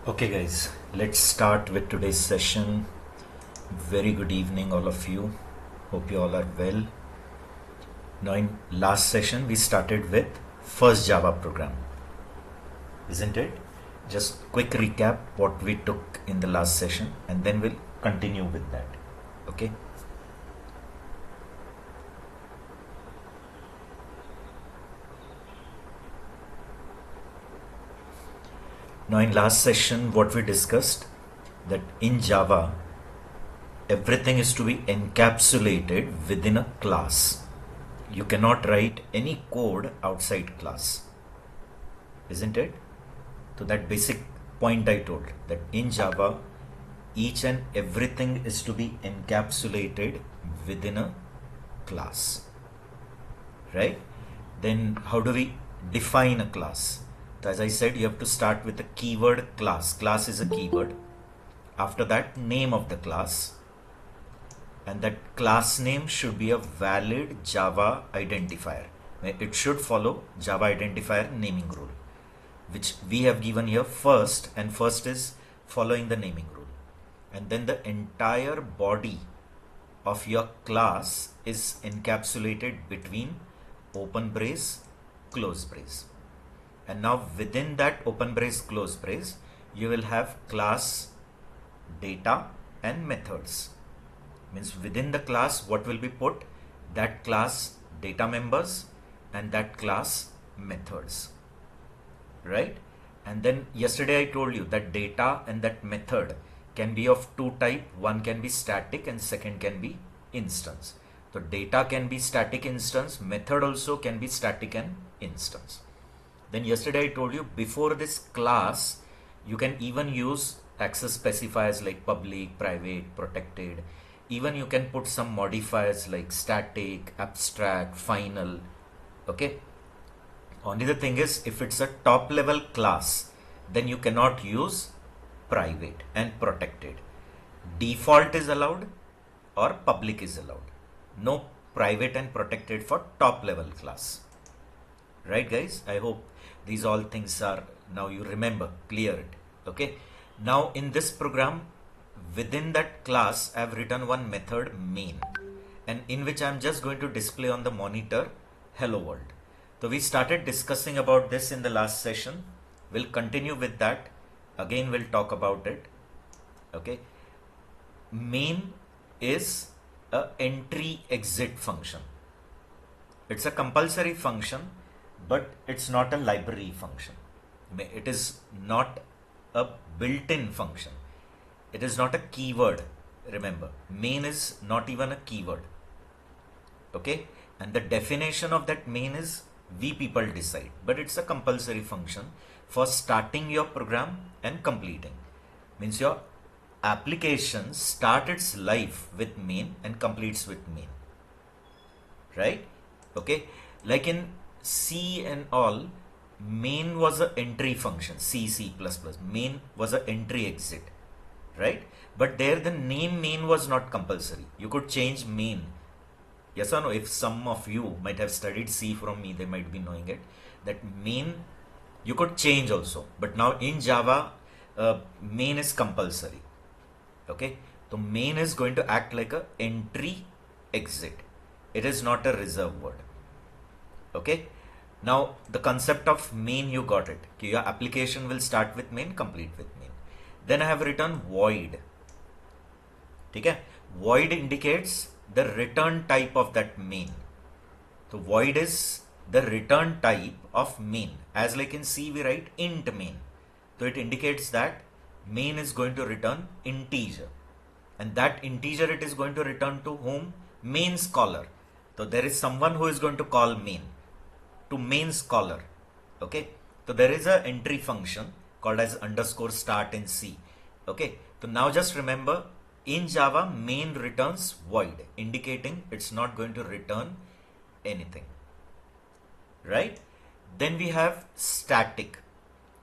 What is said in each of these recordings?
Okay, guys, let's start with today's session. Very good evening, all of you. Hope you all are well. Now, in last session, we started with first Java program, isn't it? Just quick recap what we took in the last session, and then we'll continue with that. Okay. Now, in last session, what we discussed that in Java, everything is to be encapsulated within a class. You cannot write any code outside class, isn't it? So that basic point I told, that in Java, each and everything is to be encapsulated within a class, right? Then how do we define a class? So as I said, you have to start with the keyword class. Class is a keyword. After that, name of the class. And that class name should be a valid Java identifier. It should follow Java identifier naming rule, which we have given here first, and first is following the naming rule. And then the entire body of your class is encapsulated between open brace, close brace. And now within that open brace, close brace, you will have class, data and methods. Means within the class, what will be put? That class data members and that class methods, right? And then yesterday I told you that data and that method can be of two type. One can be static and second can be instance. So data can be static instance, method also can be static and instance. Then yesterday I told you before this class, you can even use access specifiers like public, private, protected. Even you can put some modifiers like static, abstract, final. Okay. Only the thing is, if it's a top level class, then you cannot use private and protected. Default is allowed or public is allowed. No private and protected for top level class. Right, guys? I hope these all things are now you remember, clear it. Okay. Now in this program, within that class, I have written one method main, and in which I am just going to display on the monitor hello world. So we started discussing about this in the last session. We'll continue with that. Again, we'll talk about it. Okay. Main is a entry exit function. It's a compulsory function, but it's not a library function. It is not a built-in function. It is not a keyword. Remember, main is not even a keyword. Okay. And the definition of that main is we people decide, but it's a compulsory function for starting your program and completing. Means your application starts its life with main and completes with main, right? Okay. Like in C and all, main was an entry function. C++, main was an entry exit, right? But there the name main was not compulsory. You could change main. Yes or no? If some of you might have studied C from me, they might be knowing it. That main you could change also. But now in Java, main is compulsory. Okay. So main is going to act like a entry exit. It is not a reserve word. Okay. Now the concept of main, you got it. Okay, your application will start with main, complete with main. Then I have written void. Okay. Void indicates the return type of that main. So void is the return type of main. As like in C we write int main. So it indicates that main is going to return integer. And that integer it is going to return to whom? Main caller. So there is someone who is going to call main to main caller. Okay. So there is a entry function called as underscore start in C. Okay. So now just remember, in Java, main returns void, indicating it's not going to return anything. Right? Then we have static.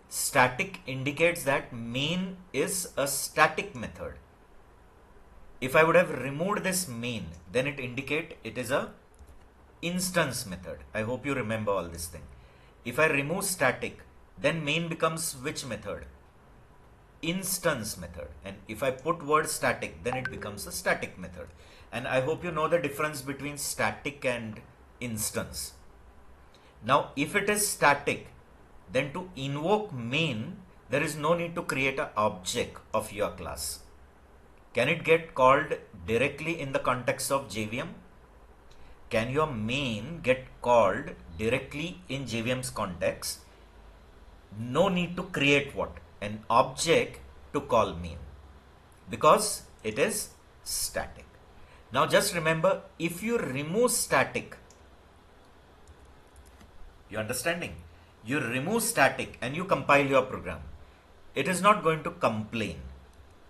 Static indicates that main is a static method. If I would have removed this main, then it indicate it is a instance method. I hope you remember all this thing. If I remove static, then main becomes which method? instance method, and if I put word static, then it becomes a static method. And I hope you know the difference between static and instance. Now if it is static, then to invoke main, there is no need to create an object of your class. Can it get called directly in the context of JVM? Can your main get called directly in JVM's context? No need to create what? An object to call main, because it is static. Now just remember, if you remove static, you understanding? You remove static and you compile your program, it is not going to complain.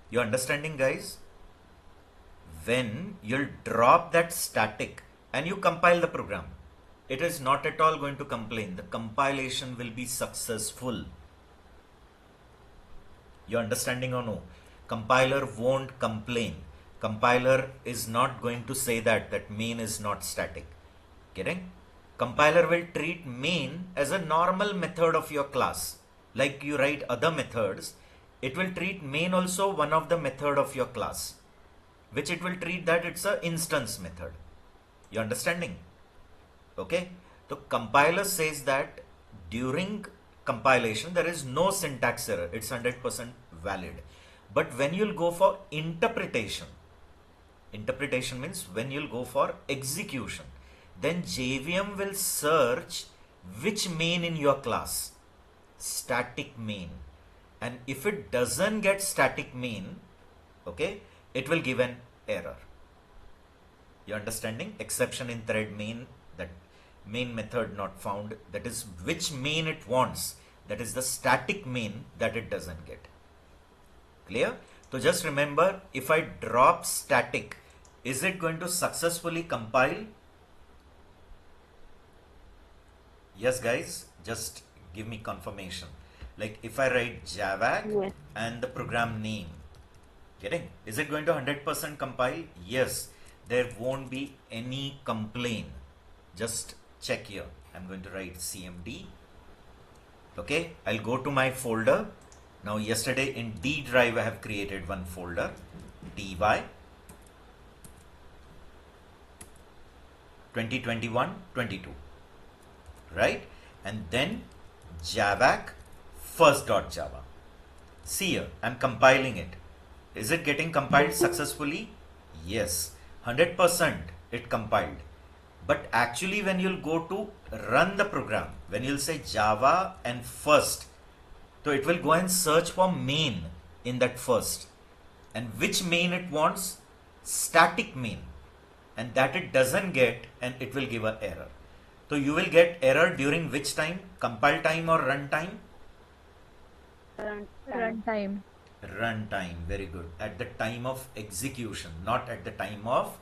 You understanding, guys? When you'll drop that static and you compile the program, it is not at all going to complain. The compilation will be successful. You understanding or no? Compiler won't complain. Compiler is not going to say that main is not static. Getting? Compiler will treat main as a normal method of your class. Like you write other methods, it will treat main also one of the method of your class, which it will treat that it's a instance method. You understanding? Okay. So compiler says that during compilation there is no syntax error, it's 100% valid. But when you'll go for interpretation means when you'll go for execution, then JVM will search which main in your class, static main, and if it doesn't get static main, okay, it will give an error. You understanding? Exception in thread main, that main method not found, that is which main it wants, that is the static main that it doesn't get. Clear? So just remember, if I drop static, is it going to successfully compile? Yes guys, just give me confirmation. Like if I write javac Yes. and the program name, getting, is it going to 100% compile? Yes, there won't be any complaint. Just check here. I'm going to write cmd. Okay, I'll go to my folder. Now yesterday in D drive I have created one folder, dy 2021-22, right? And then javac first.java. See here, I'm compiling it. Is it getting compiled successfully? Yes, 100% it compiled. But actually when you'll go to run the program, when you'll say java and first, so it will go and search for main in that first. And which main it wants? Static main. And that it doesn't get, and it will give an error. So you will get error during which time? Compile time or run time? Runtime. Run time, very good. At the time of execution, not at the time of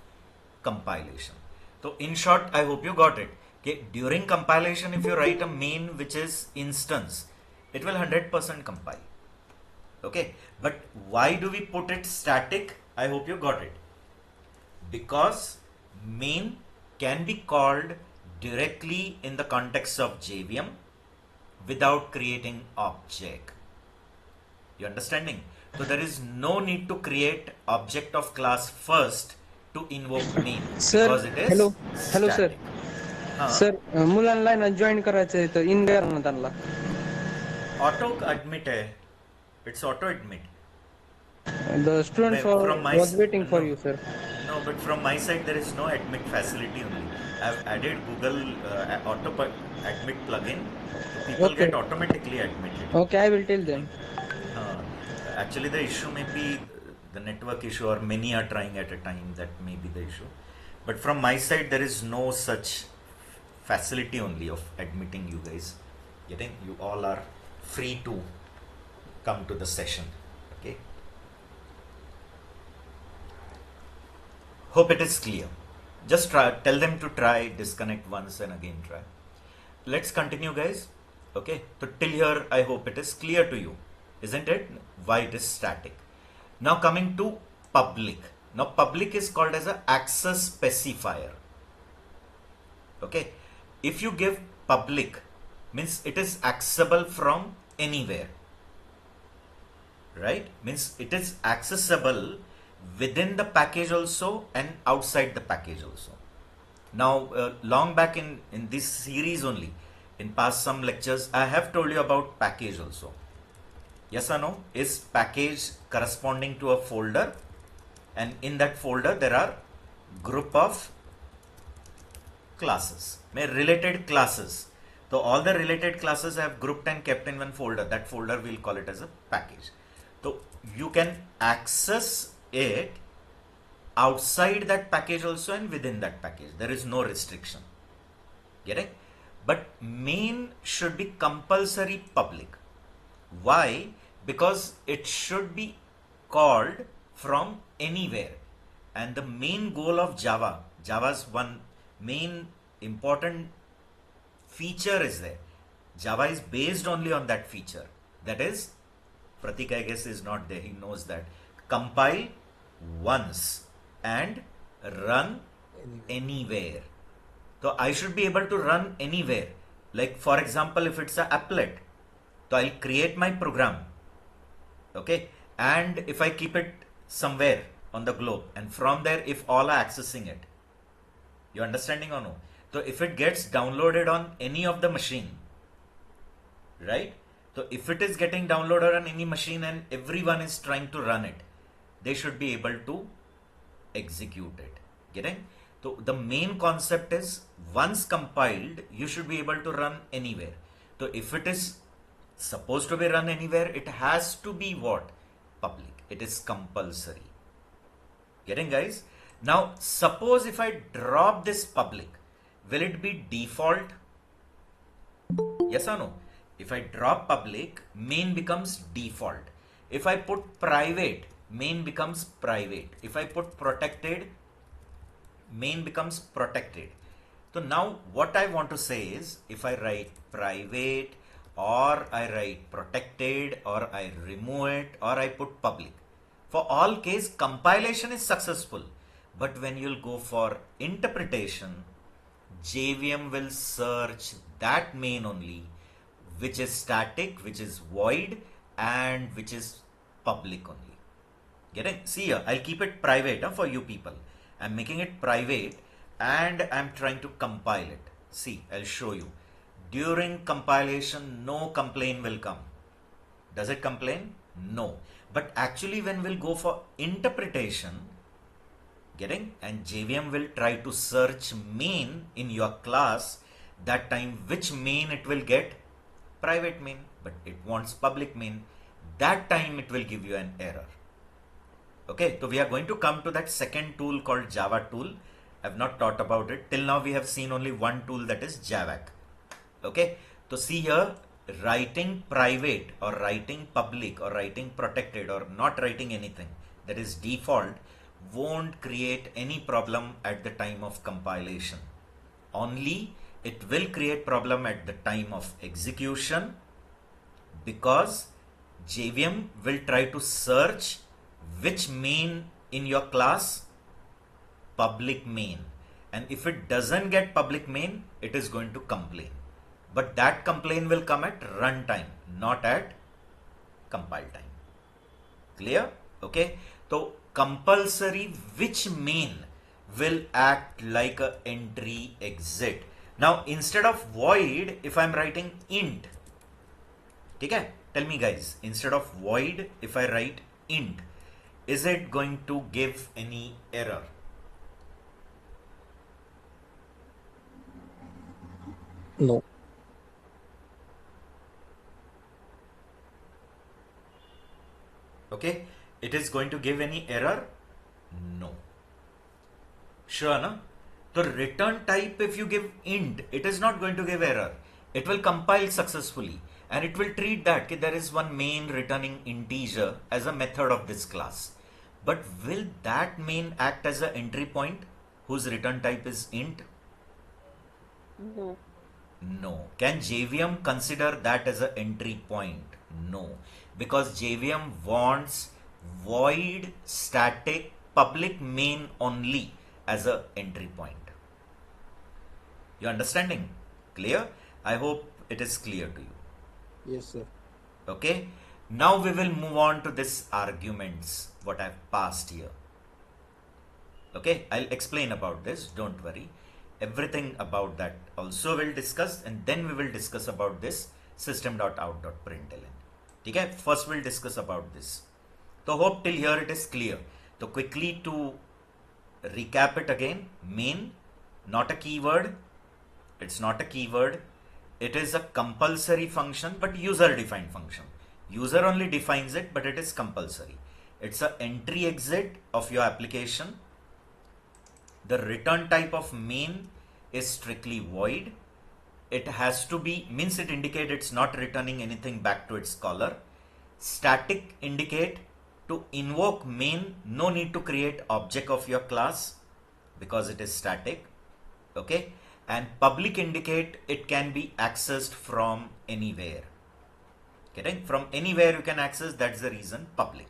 compilation. So in short, I hope you got it. Okay, during compilation, if you write a main which is instance, it will 100% compile. Okay, but why do we put it static? I hope you got it. Because main can be called directly in the context of JVM without creating object. You understanding? So there is no need to create object of class first to invoke main, Sir, because it is hello sir. static. हाँ, sir मुलांना ना join करायचं आहे तर इन द्या ना त्यांना. auto admit है. It's auto admit. The students From my was waiting for no. you, sir. No, but from my side there is no admit facility only. I've added Google auto admit plugin. People Okay. get automatically admitted. Okay, I will tell them. Actually the issue may be the network issue, or many are trying at a time, that may be the issue. But from my side there is no such facility only of admitting you guys. Getting, you all are free to come to the session. Okay, hope it is clear. Just try, tell them to try, disconnect once and again try. Let's continue guys. Okay, so till here I hope it is clear to you, isn't it? Why it is static. Now coming to public. Now public is called as an access specifier. Okay, if you give public, means it is accessible from anywhere. right? Means it is accessible within the package also and outside the package also. Now, long back in this series only, in past some lectures, I have told you about package also. Yes or no? Is package corresponding to a folder, and in that folder there are group of classes, related classes. So all the related classes I have grouped and kept in one folder. That folder we'll call it as a package. So you can access it outside that package also and within that package. There is no restriction. Get it? But main should be compulsory public. Why? Because it should be called from anywhere. And the main goal of Java's one main important feature is there. Java is based only on that feature. That is, Pratik I guess is not there. He knows that. Compile once and run anywhere. So I should be able to run anywhere. Like for example, if it's an applet, so I'll create my program. Okay. And if I keep it somewhere on the globe, and from there, if all are accessing it, you understanding or no? So if it gets downloaded on any of the machine, right? So if it is getting downloaded on any machine and everyone is trying to run it, they should be able to execute it. Getting? So the main concept is once compiled, you should be able to run anywhere. So if it is supposed to be run anywhere, it has to be what? Public. It is compulsory. Getting, guys? Now suppose if I drop this public, will it be default? Yes or no? If I drop public, main becomes default. If I put private, main becomes private. If I put protected, main becomes protected. So now what I want to say is, if I write private or I write protected or I remove it or I put public, for all case compilation is successful. But when you'll go for interpretation, JVM will search that main only, which is static, which is void, and which is public only. Getting? See here, I'll keep it private for you people. I'm making it private and I'm trying to compile it. See, I'll show you. During compilation, no complaint will come. Does it complain? No. But actually when we'll go for interpretation, getting, and JVM will try to search main in your class, that time which main it will get? Private main, but it wants public main. That time it will give you an error. Okay, so we are going to come to that second tool called Java tool. I have not taught about it. Till now we have seen only one tool, that is Javac. Okay, so see here, writing private or writing public or writing protected or not writing anything, that is default, won't create any problem at the time of compilation. Only it will create problem at the time of execution, because JVM will try to search which main in your class? Public main. And if it doesn't get public main, it is going to complain. But that complaint will come at runtime, not at compile time. Clear? Okay. So compulsory which main will act like a entry exit. Now instead of void, if I'm writing int, okay, tell me guys, instead of void, if I write int, is it going to give any error? No. Okay, it is going to give any error? No. Sure, no? The return type, if you give int, it is not going to give error. It will compile successfully and it will treat that there is one main returning integer as a method of this class. But will that main act as an entry point whose return type is int? No. No. Can JVM consider that as an entry point? No. Because JVM wants void static public main only as a entry point. You understanding? Clear? I hope it is clear to you. Yes, sir. Okay. Now we will move on to this arguments, what I've passed here. Okay, I'll explain about this, don't worry. Everything about that also we'll discuss, and then we will discuss about this system.out.println. Okay, first we'll discuss about this. So hope till here it is clear. So quickly to recap it again, main, not a keyword, it's not a keyword, it is a compulsory function but user defined function. User only defines it, but it is compulsory. It's a entry exit of your application. The return type of main is strictly void. It has to be, means it indicate it's not returning anything back to its caller. Static indicate to invoke main, no need to create object of your class because it is static. Okay, and public indicate it can be accessed from anywhere. Getting from anywhere you can access, that's the reason public.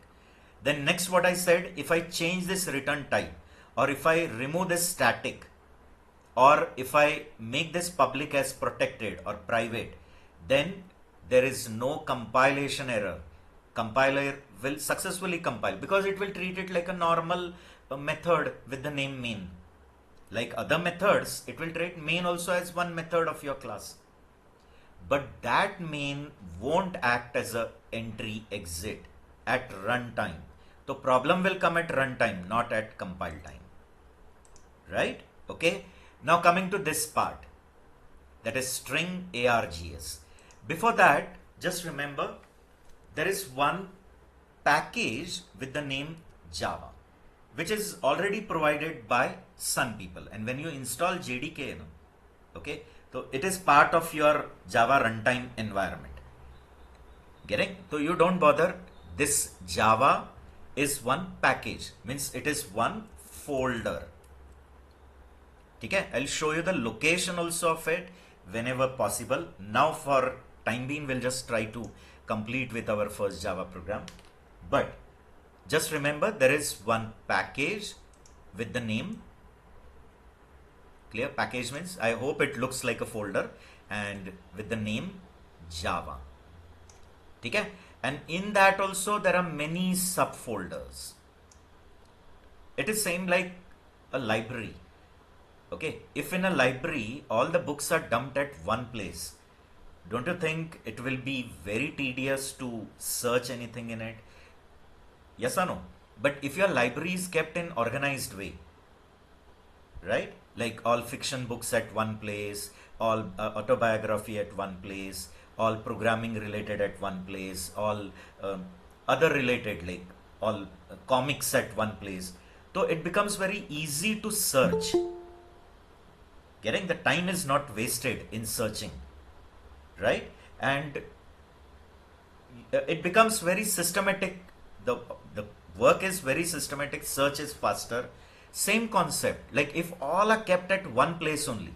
Then next what I said, if I change this return type, or if I remove this static, or if I make this public as protected or private, then there is no compilation error. Compiler will successfully compile because it will treat it like a normal method with the name main. Like other methods, it will treat main also as one method of your class. But that main won't act as a entry exit at runtime. The problem will come at runtime, not at compile time. Right? Okay. Now coming to this part, that is string args. Before that, just remember there is one package with the name Java, which is already provided by Sun people. And when you install JDK, okay, so it is part of your Java runtime environment. Getting? So you don't bother. This Java is one package, means it is one folder. Okay, I'll show you the location also of it whenever possible. Now for time being, we'll just try to complete with our first Java program. But just remember there is one package with the name. Clear? Package means I hope it looks like a folder and with the name Java. Okay? And in that also there are many subfolders. It is same like a library. Okay, if in a library all the books are dumped at one place, don't you think it will be very tedious to search anything in it? Yes or no? But if your library is kept in organized way, right? Like all fiction books at one place, all autobiography at one place, all programming related at one place, all other related like all comics at one place. So it becomes very easy to search. Getting? The time is not wasted in searching, right? And it becomes very systematic. The work is very systematic, search is faster. Same concept, like if all are kept at one place only,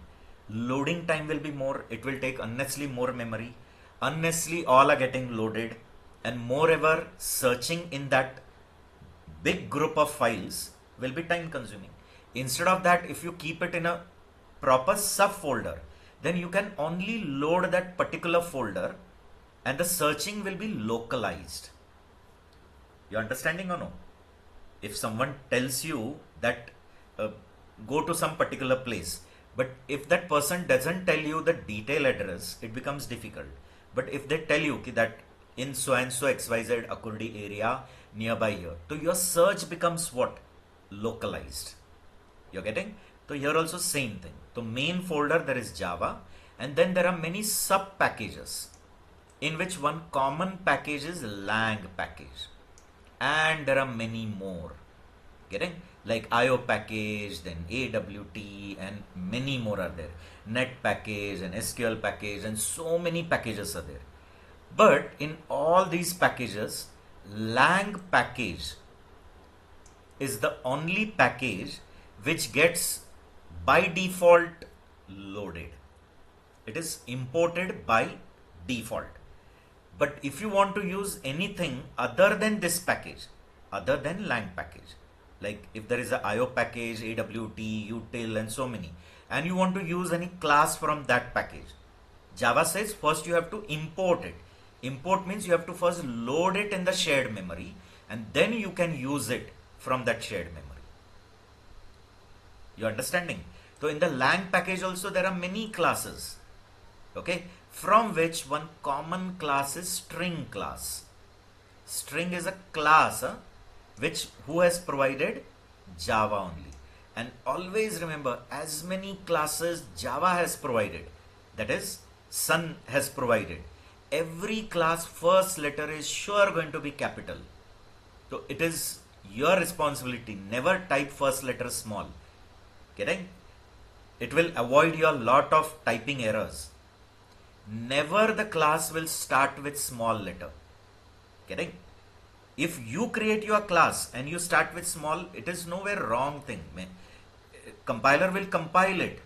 loading time will be more, it will take unnecessarily more memory, unnecessarily all are getting loaded, and moreover searching in that big group of files will be time consuming. Instead of that, if you keep it in a proper subfolder, then you can only load that particular folder and the searching will be localized. You understanding or no? If someone tells you that go to some particular place, but if that person doesn't tell you the detail address, it becomes difficult. But if they tell you that in so and so XYZ Akurdi area nearby here, so your search becomes what? Localized. You're getting? So here also same thing. So main folder there is Java, and then there are many sub packages, in which one common package is lang package, and there are many more. Getting? Like IO package, then AWT, and many more are there. Net package and SQL package, and so many packages are there. But in all these packages, lang package is the only package which gets by default loaded. It is imported by default. But if you want to use anything other than this package, other than lang package, like if there is a IO package, AWT, util, and so many, and you want to use any class from that package, Java says first you have to import it. Import means you have to first load it in the shared memory and then you can use it from that shared memory. You understanding? So in the lang package also there are many classes, okay, from which one common class is string class. String is a class which who has provided? Java only. And always remember, as many classes Java has provided, that is Sun has provided, every class first letter is sure going to be capital. So it is your responsibility, never type first letter small. Getting? It will avoid you a lot of typing errors. Never the class will start with small letter. Getting? If you create your class and you start with small, it is nowhere wrong thing. Compiler will compile it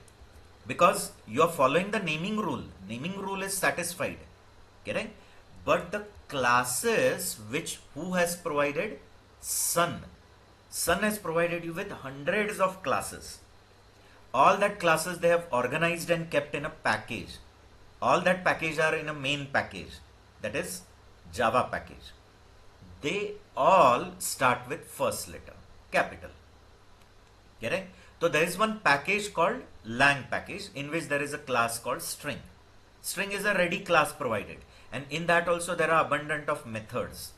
because you are following the naming rule. Naming rule is satisfied. Getting? But the classes which who has provided? Sun. Sun has provided you with hundreds of classes. All that classes they have organized and kept in a package. All that package are in a main package, that is Java package. They all start with first letter, capital. Getting? So there is one package called lang package in which there is a class called string. String is a ready class provided, and in that also there are abundant of methods.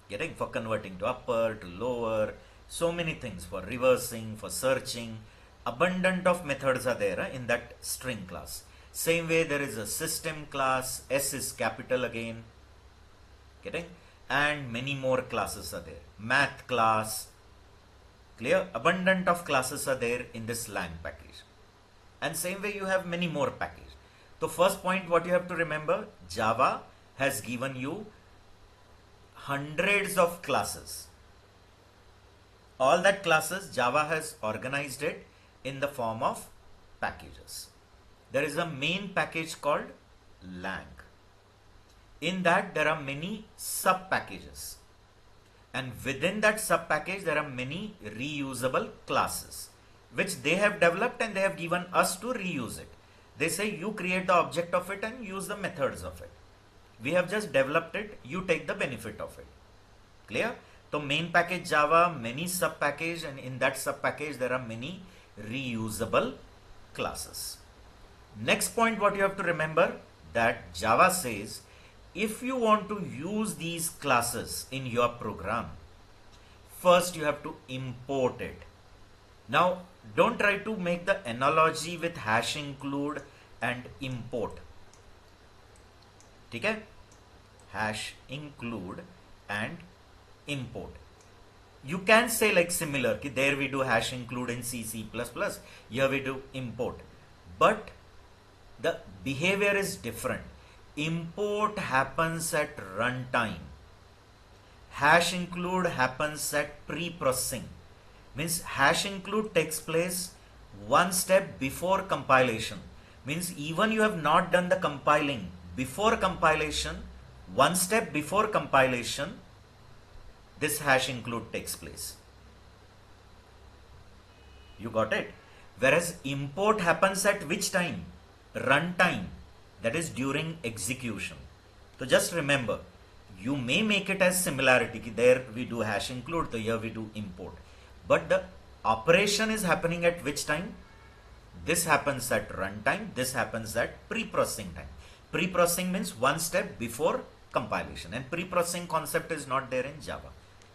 Getting? For converting to upper, to lower, so many things, for reversing, for searching. Abundant of methods are there in that string class. Same way there is a system class, S is capital again. Getting? And many more classes are there. Math class. Clear? Abundant of classes are there in this lang package. And same way you have many more packages. So first point what you have to remember, Java has given you hundreds of classes. All that classes Java has organized it in the form of packages. There is a main package called lang. In that there are many sub packages, and within that sub package there are many reusable classes which they have developed and they have given us to reuse it. They say you create the object of it and use the methods of it. We have just developed it, you take the benefit of it. Clear? So main package Java, many sub package, and in that sub package there are many reusable classes. Next point what you have to remember, that Java says if you want to use these classes in your program, first you have to import it. Now don't try to make the analogy with hash include and import. Okay? Hash include and import. You can say like similar, there we do hash include in C, C++, here we do import. But the behavior is different. Import happens at runtime. Hash include happens at pre-processing. Means hash include takes place one step before compilation. Means even you have not done the compiling, before compilation, one step before compilation, this hash include takes place. You got it? Whereas import happens at which time? Runtime, that is during execution. So just remember, you may make it as similarity, there we do hash include, so here we do import. But the operation is happening at which time? This happens at runtime, this happens at pre-processing time. Pre-processing means one step before compilation, and pre-processing concept is not there in Java.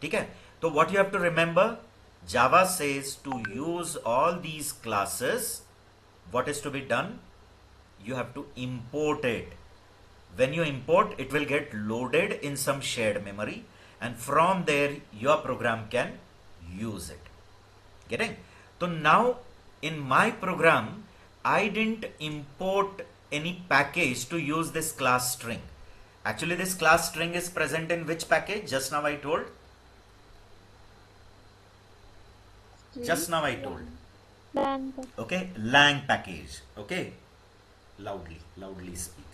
Okay? So what you have to remember, Java says to use all these classes, what is to be done? You have to import it. When you import, it will get loaded in some shared memory, and from there your program can use it. Getting? So now in my program, I didn't import any package to use this class string. Actually this class string is present in which package? Just now I told. Just now I told. Lang. Okay, lang package. Okay, loudly speak,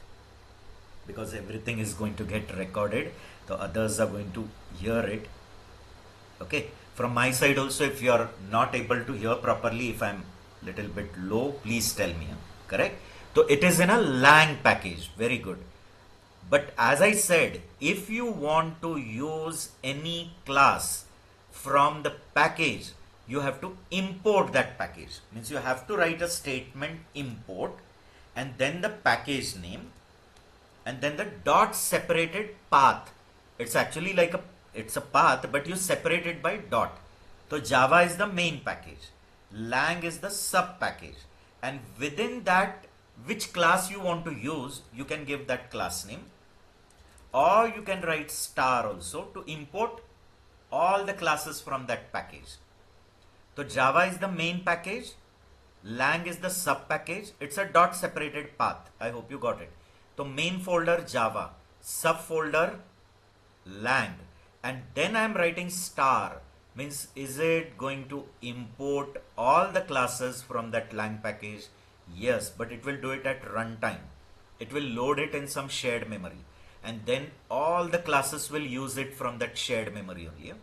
because everything is going to get recorded, the others are going to hear it. Okay, from my side also, if you are not able to hear properly, if I'm little bit low, please tell me. Correct? So it is in a lang package. Very good. But as I said, if you want to use any class from the package, you have to import that package. Means you have to write a statement import and then the package name and then the dot separated path. It's actually like it's a path, but you separate it by dot. So Java is the main package, Lang is the sub package, and within that, which class you want to use, you can give that class name, or you can write star also to import all the classes from that package. So Java is the main package, Lang is the sub package. It's a dot separated path. I hope you got it. So main folder Java, sub folder Lang, and then I am writing star. Means is it going to import all the classes from that Lang package? Yes, but it will do it at runtime. It will load it in some shared memory, and then all the classes will use it from that shared memory only. Yeah?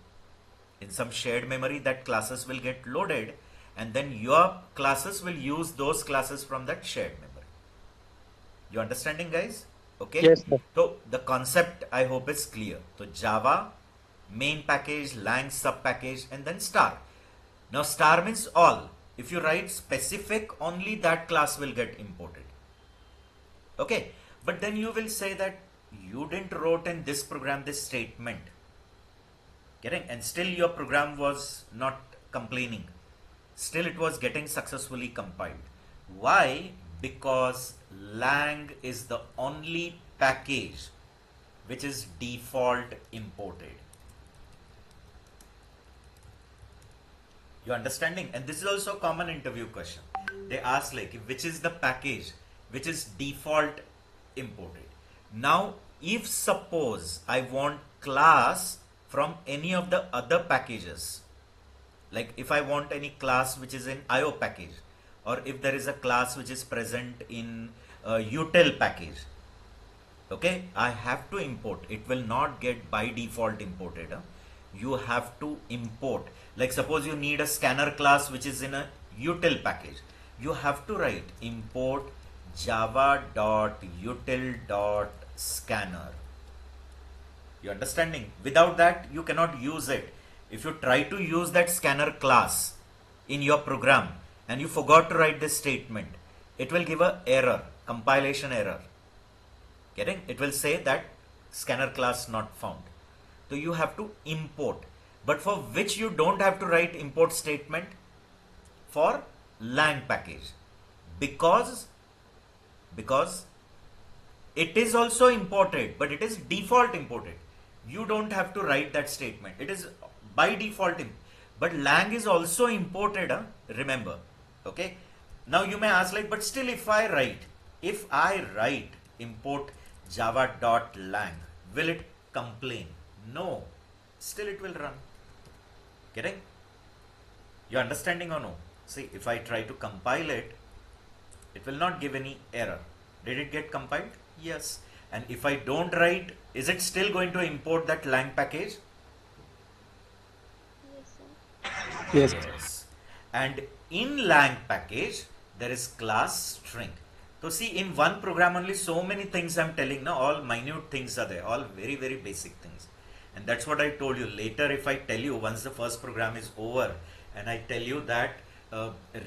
In some shared memory, that classes will get loaded, and then your classes will use those classes from that shared memory. You understanding, guys? Okay. Yes, sir. So the concept I hope is clear. So Java main package, Lang sub package, and then star. Now star means all. If you write specific, only that class will get imported. Okay. But then you will say that you didn't wrote in this program this statement. Getting? And still your program was not complaining. Still it was getting successfully compiled. Why? Because Lang is the only package which is default imported. You understanding? And this is also a common interview question. They ask like, which is the package which is default imported? Now, if suppose I want class from any of the other packages, like if I want any class which is in IO package, or if there is a class which is present in util package, okay, I have to import. It will not get by default imported. You have to import. Like suppose you need a scanner class which is in a util package, you have to write import java.util.scanner. You understanding? Without that you cannot use it. If you try to use that scanner class in your program and you forgot to write this statement, it will give a error, compilation error. Getting? It will say that scanner class not found. So you have to import. But for which you don't have to write import statement? For Lang package. Because it is also imported, but it is default imported. You don't have to write that statement. It is by default. But Lang is also imported, remember. Okay. Now you may ask like, but still if I write import java.lang, will it complain? No. Still it will run. Getting? You understanding or no? See, if I try to compile it, it will not give any error. Did it get compiled? Yes. And if I don't write, is it still going to import that Lang package? Yes, sir. Yes. And in Lang package, there is class string. So see, in one program only so many things I'm telling now, all minute things are there, all very, very basic things. And that's what I told you. Later, if I tell you, once the first program is over, and I tell you that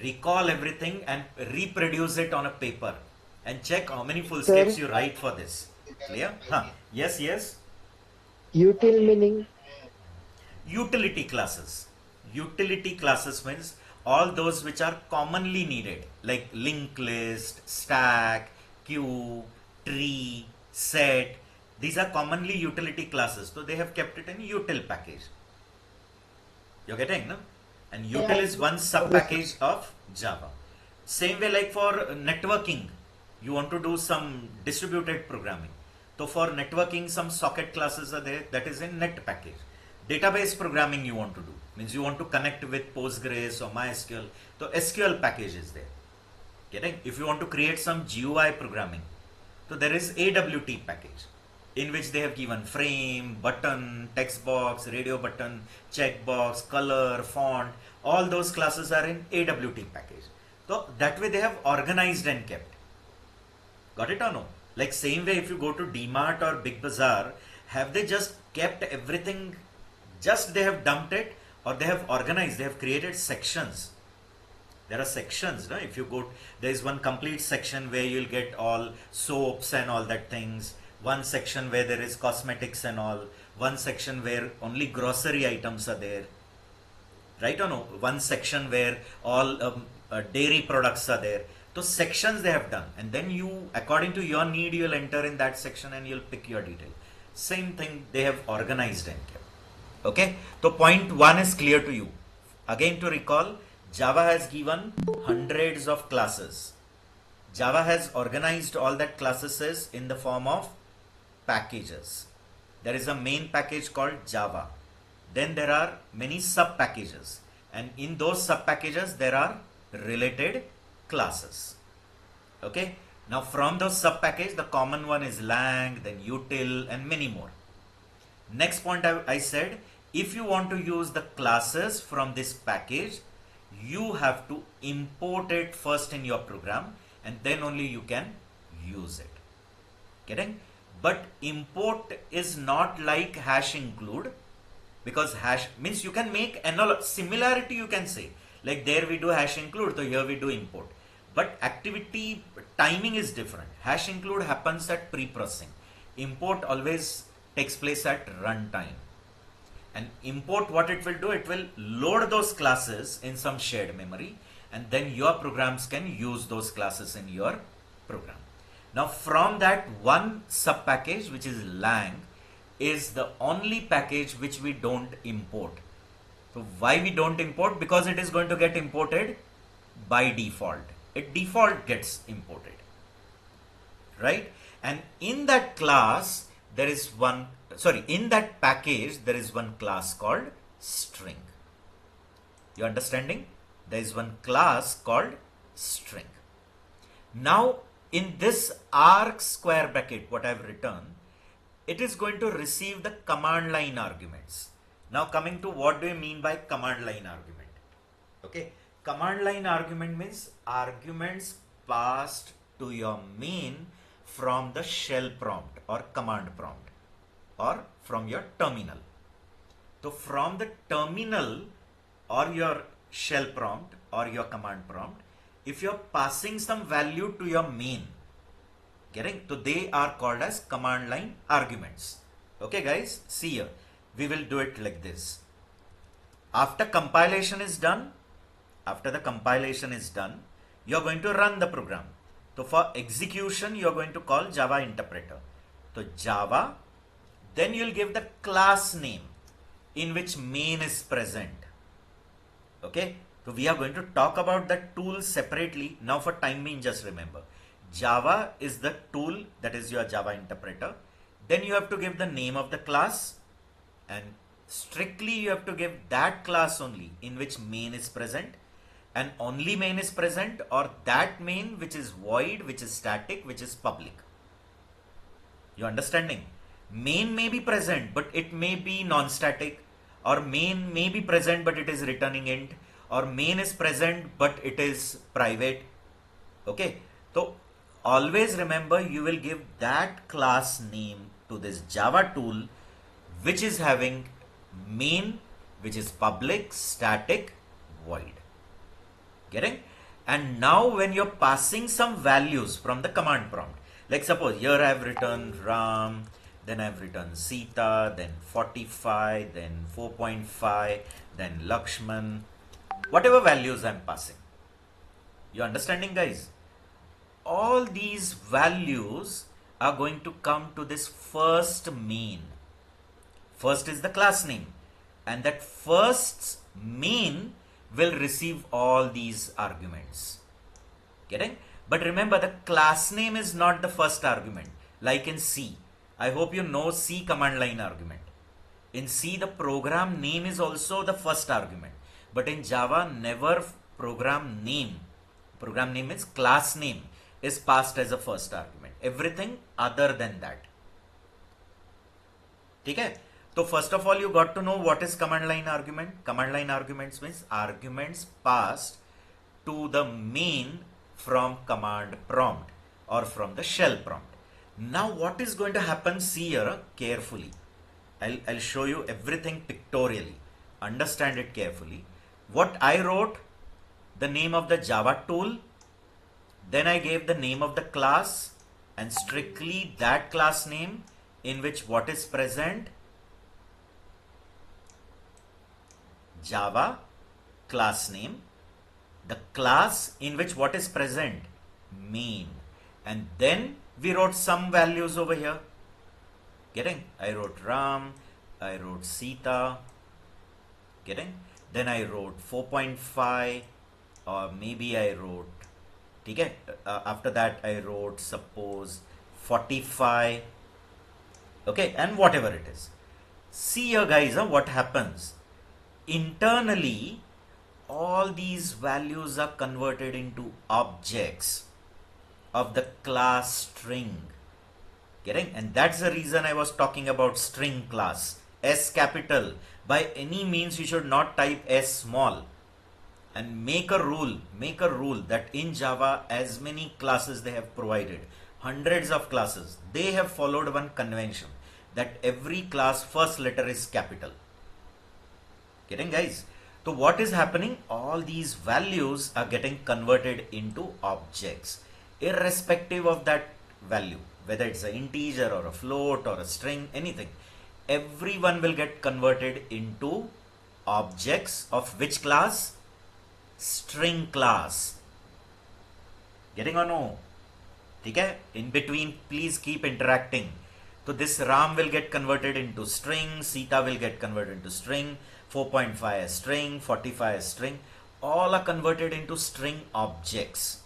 recall everything and reproduce it on a paper and check how many full escapes you write for this. Clear? Huh. Yes, yes. Util meaning? Utility classes. Utility classes means all those which are commonly needed, like linked list, stack, queue, tree, set. These are commonly utility classes. So they have kept it in util package. You're getting, no? And util is one sub package of Java. Same way like for networking, you want to do some distributed programming. So for networking, some socket classes are there, that is in net package. Database programming you want to do, means you want to connect with Postgres or MySQL. So SQL package is there. Getting? If you want to create some GUI programming, so there is AWT package, in which they have given frame, button, text box, radio button, checkbox, color, font. All those classes are in AWT package. So that way they have organized and kept. Got it or no? Like same way if you go to DMart or Big Bazaar, have they just kept everything, just they have dumped it, or they have organized, they have created sections. There are sections, no? If you go, there is one complete section where you'll get all soaps and all that things, one section where there is cosmetics and all, one section where only grocery items are there, right or no? One section where all dairy products are there. So sections they have done, and then you, according to your need, you'll enter in that section and you'll pick your detail. Same thing they have organized and kept. Okay, so point one is clear to you. Again, to recall, Java has given hundreds of classes. Java has organized all that classes in the form of packages. There is a main package called Java. Then there are many sub packages, and in those sub packages there are related classes. Okay, now from those sub package, the common one is lang, then util, and many more. Next point I said, if you want to use the classes from this package, you have to import it first in your program, and then only you can use it. Getting? But import is not like hash include, because hash means you can make similarity, you can say. Like there we do hash include, so here we do import. But activity timing is different. Hash include happens at pre-processing. Import always takes place at runtime. And import, what it will do, it will load those classes in some shared memory, and then your programs can use those classes in your program. Now from that, one sub package, which is lang, is the only package which we don't import. So why we don't import? Because it is going to get imported by default. It default gets imported, right? And in that class there is one, in that package there is one class called string. You understanding? There is one class called string. Now in this arg square bracket, what I have written, it is going to receive the command line arguments. Now coming to what do you mean by command line argument? Okay, command line argument means arguments passed to your main from the shell prompt or command prompt or from your terminal. So from the terminal or your shell prompt or your command prompt, if you're passing some value to your main, getting, so they are called as command line arguments. Okay guys, see here, we will do it like this. After compilation is done, you're going to run the program. So for execution, you're going to call Java interpreter. So Java, then you'll give the class name in which main is present. Okay, so we are going to talk about that tool separately. Now for time being, just remember, Java is the tool, that is your Java interpreter. Then you have to give the name of the class, and strictly you have to give that class only in which main is present, and only main is present, or that main which is void, which is static, which is public. You understanding? Main may be present but it may be non-static, or main may be present but it is returning int, or main is present but it is private. Okay, so always remember, you will give that class name to this Java tool which is having main, which is public, static, void. Getting? And now when you're passing some values from the command prompt, like suppose here I have written Ram, then I have written Sita, then 45, then 4.5, then Lakshman, whatever values I'm passing. You understanding guys? All these values are going to come to this first main. First is the class name, and that first main will receive all these arguments. Getting? But remember, the class name is not the first argument. Like in C, I hope you know C command line argument. In C, the program name is also the first argument. But in Java, never program name means class name, is passed as a first argument. Everything other than that. Okay? So first of all, you got to know what is command line argument. Command line arguments means arguments passed to the main from command prompt or from the shell prompt. Now what is going to happen, see here carefully. I'll show you everything pictorially. Understand it carefully. What I wrote, the name of the Java tool, then I gave the name of the class and strictly that class name in which what is present, Java class name, the class in which what is present, main, and then we wrote some values over here. Getting? I wrote Ram, I wrote Sita. Getting? Then I wrote 4.5, or maybe I wrote, okay? After that I wrote suppose 45, okay, and whatever it is. See here guys, what happens internally, all these values are converted into objects of the class string. Getting? And that's the reason I was talking about string class, S capital. By any means you should not type S small, and make a rule that in Java, as many classes they have provided, hundreds of classes, they have followed one convention that every class first letter is capital. Getting guys? So what is happening? All these values are getting converted into objects, irrespective of that value, whether it's an integer or a float or a string, anything. Everyone will get converted into objects of which class? String class. Getting or no? Okay? In between, please keep interacting. So this Ram will get converted into string, Sita will get converted into string, 4.5 as string, 45 as string. All are converted into string objects.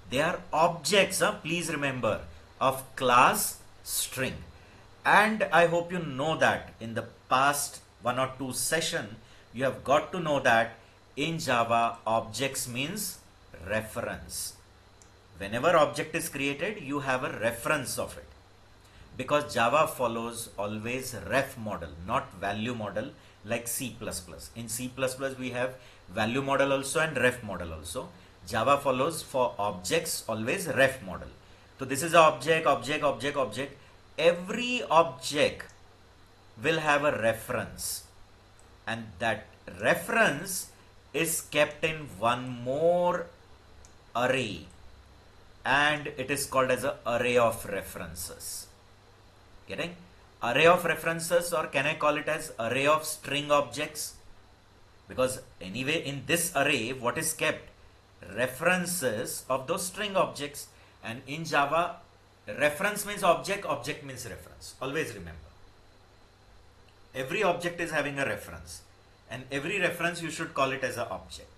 They are objects, please remember, of class string. And I hope you know that in the past 1 or 2 session, you have got to know that in Java, objects means reference. Whenever object is created, you have a reference of it. Because Java follows always ref model, not value model like C++. In C++ we have value model also and ref model also. Java follows for objects always ref model. So this is object, object, object, object. Every object will have a reference, and that reference is kept in one more array, and it is called as an array of references. Getting? Array of references, or can I call it as array of string objects? Because anyway in this array what is kept? References of those string objects. And in Java, reference means object, object means reference. Always remember. Every object is having a reference, and every reference you should call it as an object.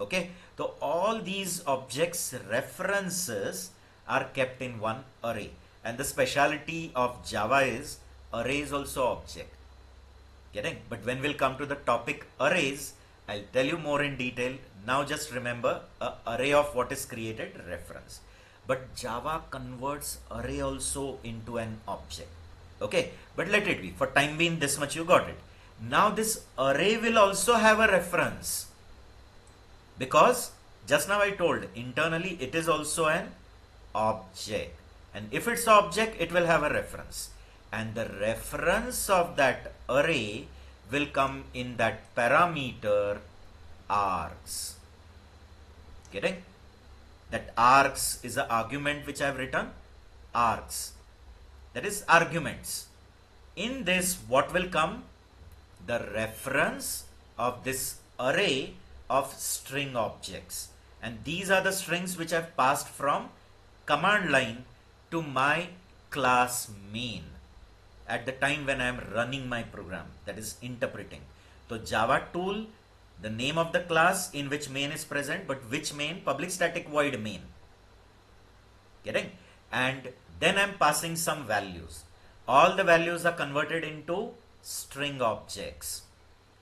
Okay? So all these objects references are kept in one array. And the speciality of Java is array is also object. Getting? But when we'll come to the topic arrays, I'll tell you more in detail. Now just remember, an array of what is created? Reference. But Java converts array also into an object. Okay, but let it be. For time being, this much you got it. Now this array will also have a reference, because just now I told internally it is also an object, and if it's object it will have a reference, and the reference of that array will come in that parameter args. Getting? That args is the argument which I have written, args, that is arguments. In this what will come? The reference of this array of string objects, and these are the strings which I've passed from command line to my class main at the time when I am running my program, that is interpreting. So Java tool, the name of the class in which main is present, but which main? Public static void main. Getting? And then I'm passing some values. All the values are converted into string objects.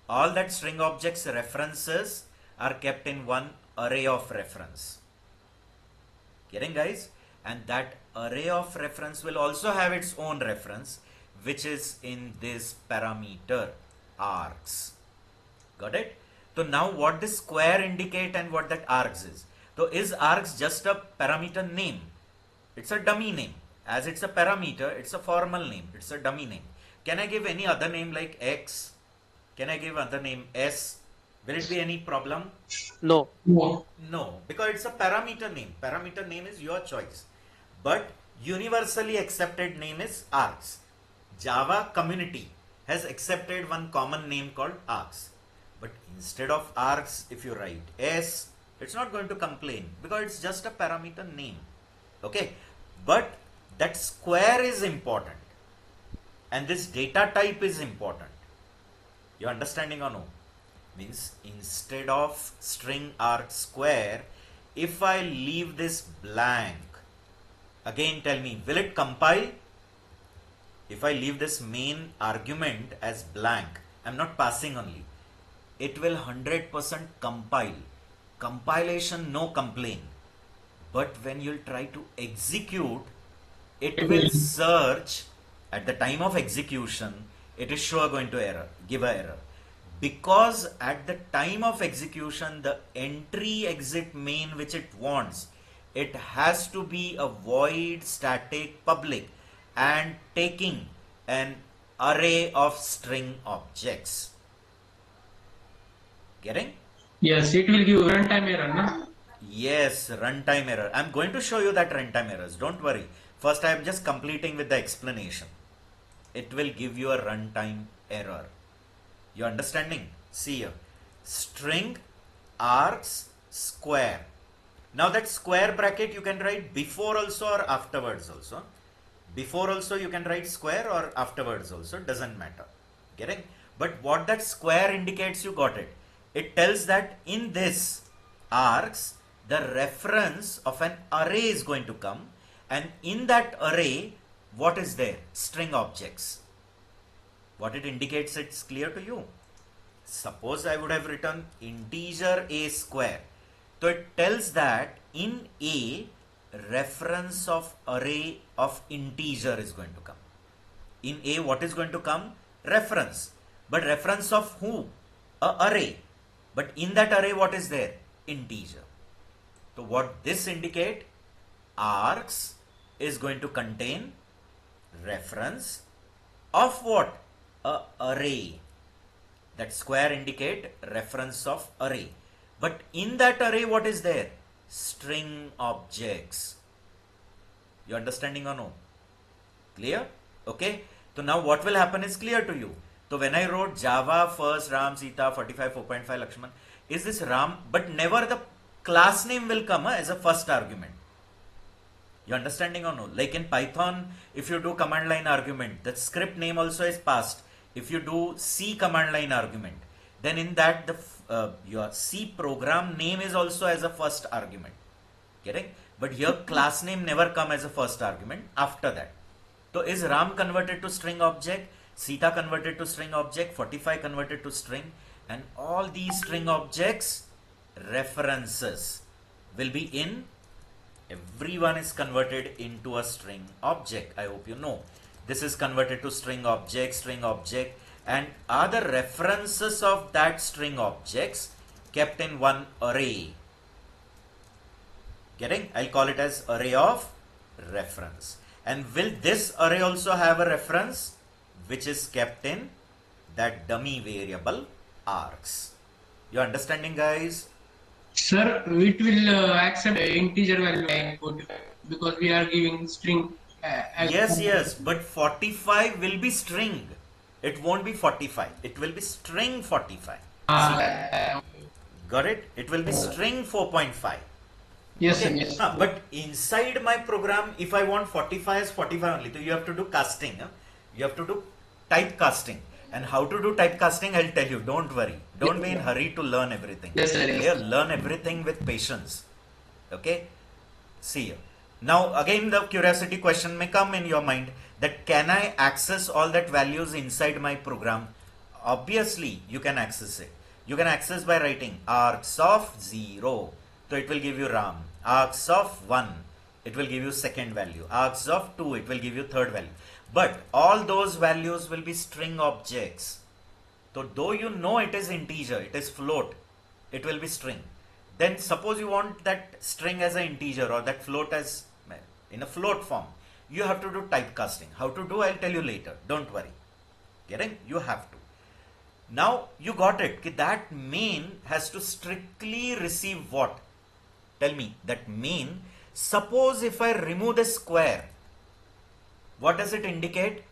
All that string objects references are kept in one array of reference. Getting guys? And that array of reference will also have its own reference, which is in this parameter args. Got it? So now what this square indicate and what that args is? So is args just a parameter name? It's a dummy name. As it's a parameter, it's a formal name, it's a dummy name. Can I give any other name like X? Can I give other name S? Will it be any problem? No. No, because it's a parameter name. Parameter name is your choice. But universally accepted name is args. Java community has accepted one common name called args. But instead of args, if you write S, it's not going to complain because it's just a parameter name. Okay, but that square is important and this data type is important. You understanding or no? Means instead of string arg square, if I leave this blank, again tell me, will it compile? If I leave this main argument as blank, I'm not passing only, it will 100% compile. Compilation, no complaint. But when you'll try to execute, it will search at the time of execution, it is sure going to give a error. Because at the time of execution, the entry exit main which it wants, it has to be a void static public and taking an array of string objects. Getting? Yes, it will give runtime error, no? Yes, runtime error. I'm going to show you that runtime errors. Don't worry. First, I am just completing with the explanation. It will give you a runtime error. You understanding? See here. String args square. Now that square bracket you can write before also or afterwards also. Before also you can write square or afterwards also. Doesn't matter. Getting? But what that square indicates, you got it. It tells that in this args, the reference of an array is going to come, and in that array, what is there? String objects. What it indicates, it's clear to you. Suppose I would have written integer a square. So it tells that in A, reference of array of integer is going to come. In A, what is going to come? Reference. But reference of who? A array. But in that array, what is there? Integer. So what this indicate? Args is going to contain reference of what? A array. That square indicate reference of array. But in that array, what is there? String objects. You understanding or no? Clear? Okay. So now what will happen is clear to you. So when I wrote Java first Ram Sita 45 4.5 Lakshman, is this Ram? But never the class name will come as a first argument. You understanding or no? Like in Python, if you do command line argument, the script name also is passed. If you do C command line argument, then in that your C program name is also as a first argument. Getting? But here class name never come as a first argument after that. So is Ram converted to string object, Sita converted to string object, 45 converted to string, and all these string objects references will be in, everyone is converted into a string object. I hope you know. This is converted to string object, and are the references of that string objects kept in one array. Getting? I'll call it as array of reference. And will this array also have a reference which is kept in that dummy variable args? You understanding, guys? Sir, it will accept integer value output because we are giving string. Yes, but 45 will be string. It won't be 45. It will be string 45. Got it? It will be string 4.5. Yes, Okay. sir. Yes. But inside my program, if I want 45 as 45 only, so you have to do casting. You have to do typecasting. And how to do typecasting, I'll tell you. Don't worry. Don't be in hurry to learn everything. Yes, sir. Yes. Here, learn everything with patience. Okay? See here. Now, again, the curiosity question may come in your mind that can I access all that values inside my program? Obviously, you can access it. You can access by writing args of 0. So it will give you Ram. Args of 1. It will give you second value. Args of 2. It will give you third value. But all those values will be string objects. So though you know it is integer, it is float, it will be string. Then suppose you want that string as an integer or that float as in a float form. you have to do typecasting. How to do, I'll tell you later. Don't worry. Getting? You have to. Now you got it. That main has to strictly receive what? Tell me. That main, suppose if I remove the square, what does it indicate?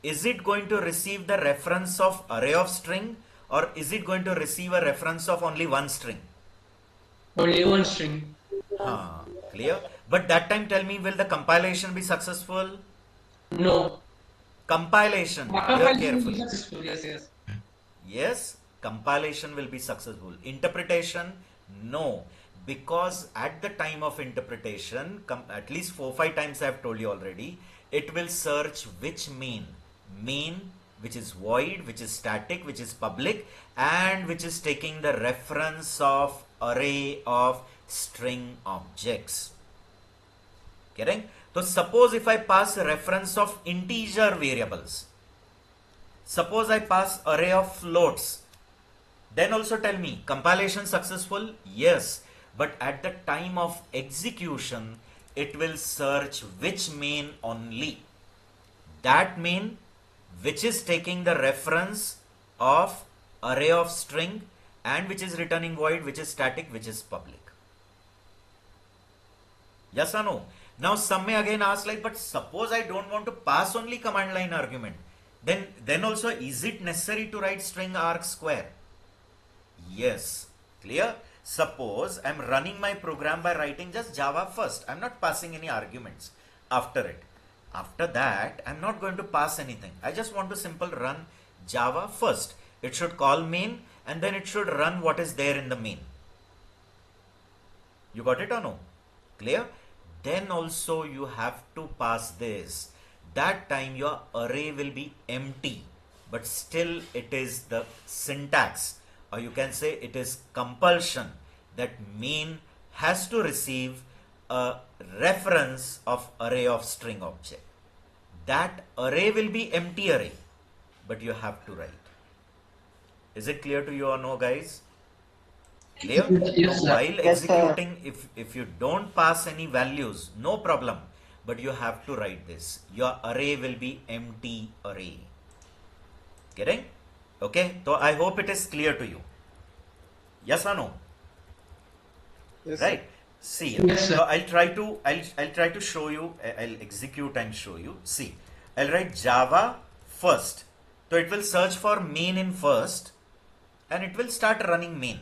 Is it going to receive the reference of array of string, or is it going to receive a reference of only one string? Only one string. Clear? But that time tell me, will the compilation be successful? No. Compilation. Hear Compilation will be carefully. successful. Yes. Yes, compilation will be successful. Interpretation, no. Because at the time of interpretation, at least 4-5 times I have told you already, it will search which main. Main, which is void, which is static, which is public, and which is taking the reference of array of string objects. Getting? So suppose if I pass a reference of integer variables, suppose I pass array of floats, then also tell me, compilation successful? Yes, but at the time of execution, it will search which main only. That main which is taking the reference of array of string and which is returning void, which is static, which is public. Yes or no? Now some may again ask like, but suppose I don't want to pass only command line argument. Then also is it necessary to write string arg square? Yes. Clear? Suppose I'm running my program by writing just Java first. I'm not passing any arguments after it. After that, I'm not going to pass anything. I just want to simple run Java first. It should call main and then it should run what is there in the main. You got it or no? Clear? Then also you have to pass this. That time your array will be empty, but still it is the syntax, or you can say it is compulsion, that main has to receive a reference of array of string object. That array will be empty array, but you have to write. Is it clear to you or no, guys? Clear? Yes, sir. While Yes, sir. executing, if you don't pass any values, no problem, but you have to write this. Your array will be empty array. Getting? Okay, so I hope it is clear to you. Yes or no? Yes, Right? See, Yes, sir. so I'll try to show you. I'll execute and show you. See, I'll write Java first. So it will search for main in first, and it will start running main.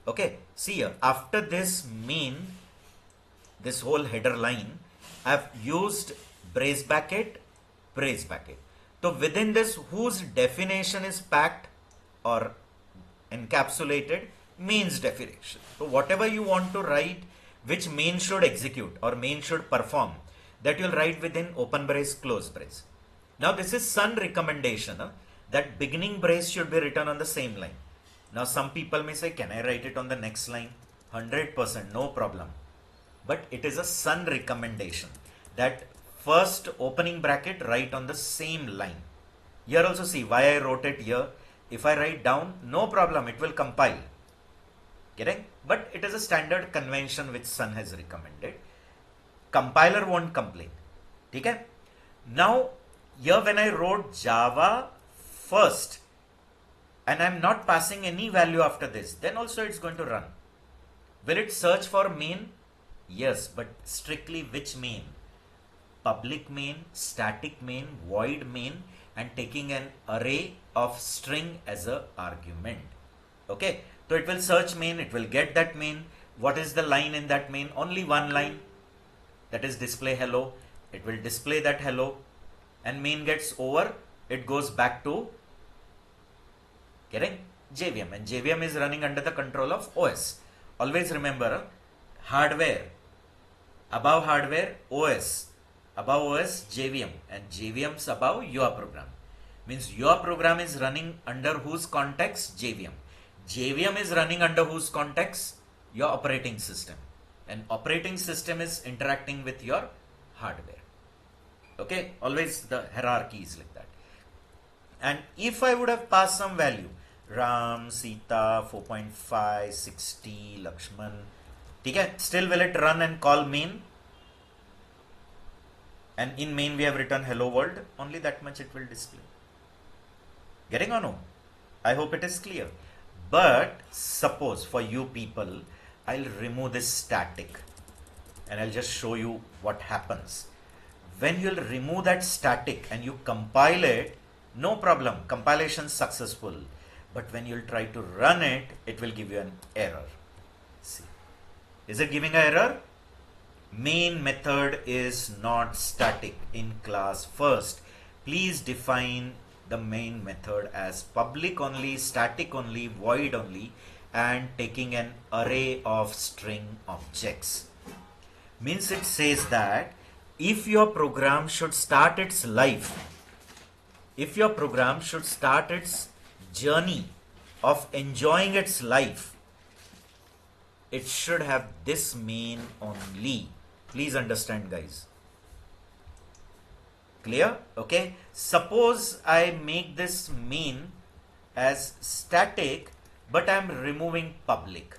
Okay, see here, after this main, this whole header line, I've used brace bracket. So within this, whose definition is packed or encapsulated? Mains definition. So whatever you want to write, which main should execute or main should perform, that you'll write within open brace, close brace. Now this is Sun recommendation, that beginning brace should be written on the same line. Now some people may say, can I write it on the next line? 100%, no problem. But it is a Sun recommendation that first opening bracket write on the same line. Here also see why I wrote it here. If I write down, no problem, it will compile. Getting? But it is a standard convention which Sun has recommended. Compiler won't complain. Okay? Now here when I wrote Java first, and I'm not passing any value after this, then also it's going to run. Will it search for main? Yes, but strictly which main? Public main, static main, void main, and taking an array of string as a argument. Okay, so it will search main, it will get that main. What is the line in that main? Only one line, that is display hello. It will display that hello, and main gets over, it goes back to getting JVM, and JVM is running under the control of OS. Always remember, hardware, above hardware, OS, above OS, JVM, and JVM's above your program. Means your program is running under whose context? JVM. JVM is running under whose context? Your operating system. And operating system is interacting with your hardware. Okay, always the hierarchy is like that. And if I would have passed some value, Ram, Sita, 4.5, 60, Lakshman, okay, still will it run and call main? and in main we have written hello world, only that much it will display. Getting or no? I hope it is clear. But suppose for you people, I'll remove this static and I'll just show you what happens. When you'll remove that static and you compile it, no problem, compilation successful. But when you'll try to run it, it will give you an error. See, is it giving an error? Main method is not static in class first. Please define the main method as public only, static only, void only, and taking an array of string objects. Means it says that if your program should start its life, if your program should start its journey of enjoying its life, it should have this main only. Please understand, guys. Clear? Okay. Suppose I make this main as static, but I am removing public.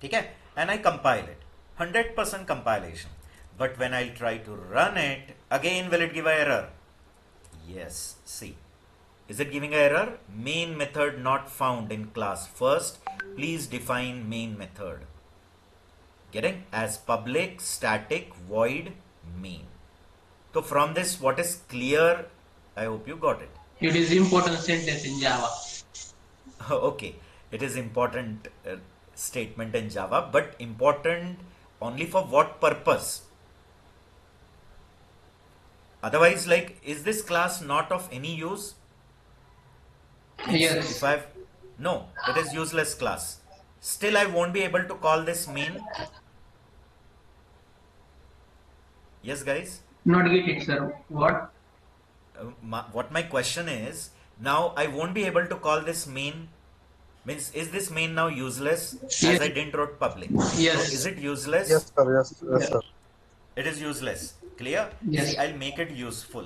Okay? And I compile it. 100% compilation. But when I try to run it, again will it give an error? Yes. See. Is it giving an error? Main method not found in class first. Please define main method. Getting? As public, static, void, main. So from this, what is clear? I hope you got it. It is important sentence in Java. Okay. It is important statement in Java, but important only for what purpose? Otherwise, like, is this class not of any use? Yes. If I've no, it is useless class. Still, I won't be able to call this main. Yes, guys. Not get it, sir. What? What my question is, now I won't be able to call this main. Means, is this main now useless? Yes. As I didn't wrote public. Yes. So is it useless? Yes, sir. Yes, sir. It is useless. Clear? Yes. See, I'll make it useful.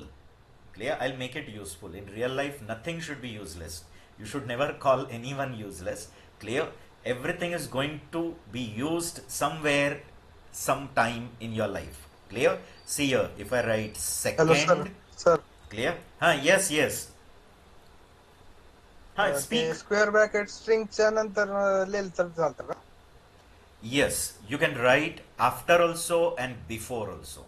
Clear? I'll make it useful. In real life, nothing should be useless. You should never call anyone useless. Clear? Everything is going to be used somewhere, sometime in your life. Clear? See here, if I write second. Hello, sir. Sir. Clear? Yes, yes. Speak. Square bracket स्ट्रिंगच्या नंतर लिहिलं तर चालतं का? Yes, you can write after also and before also.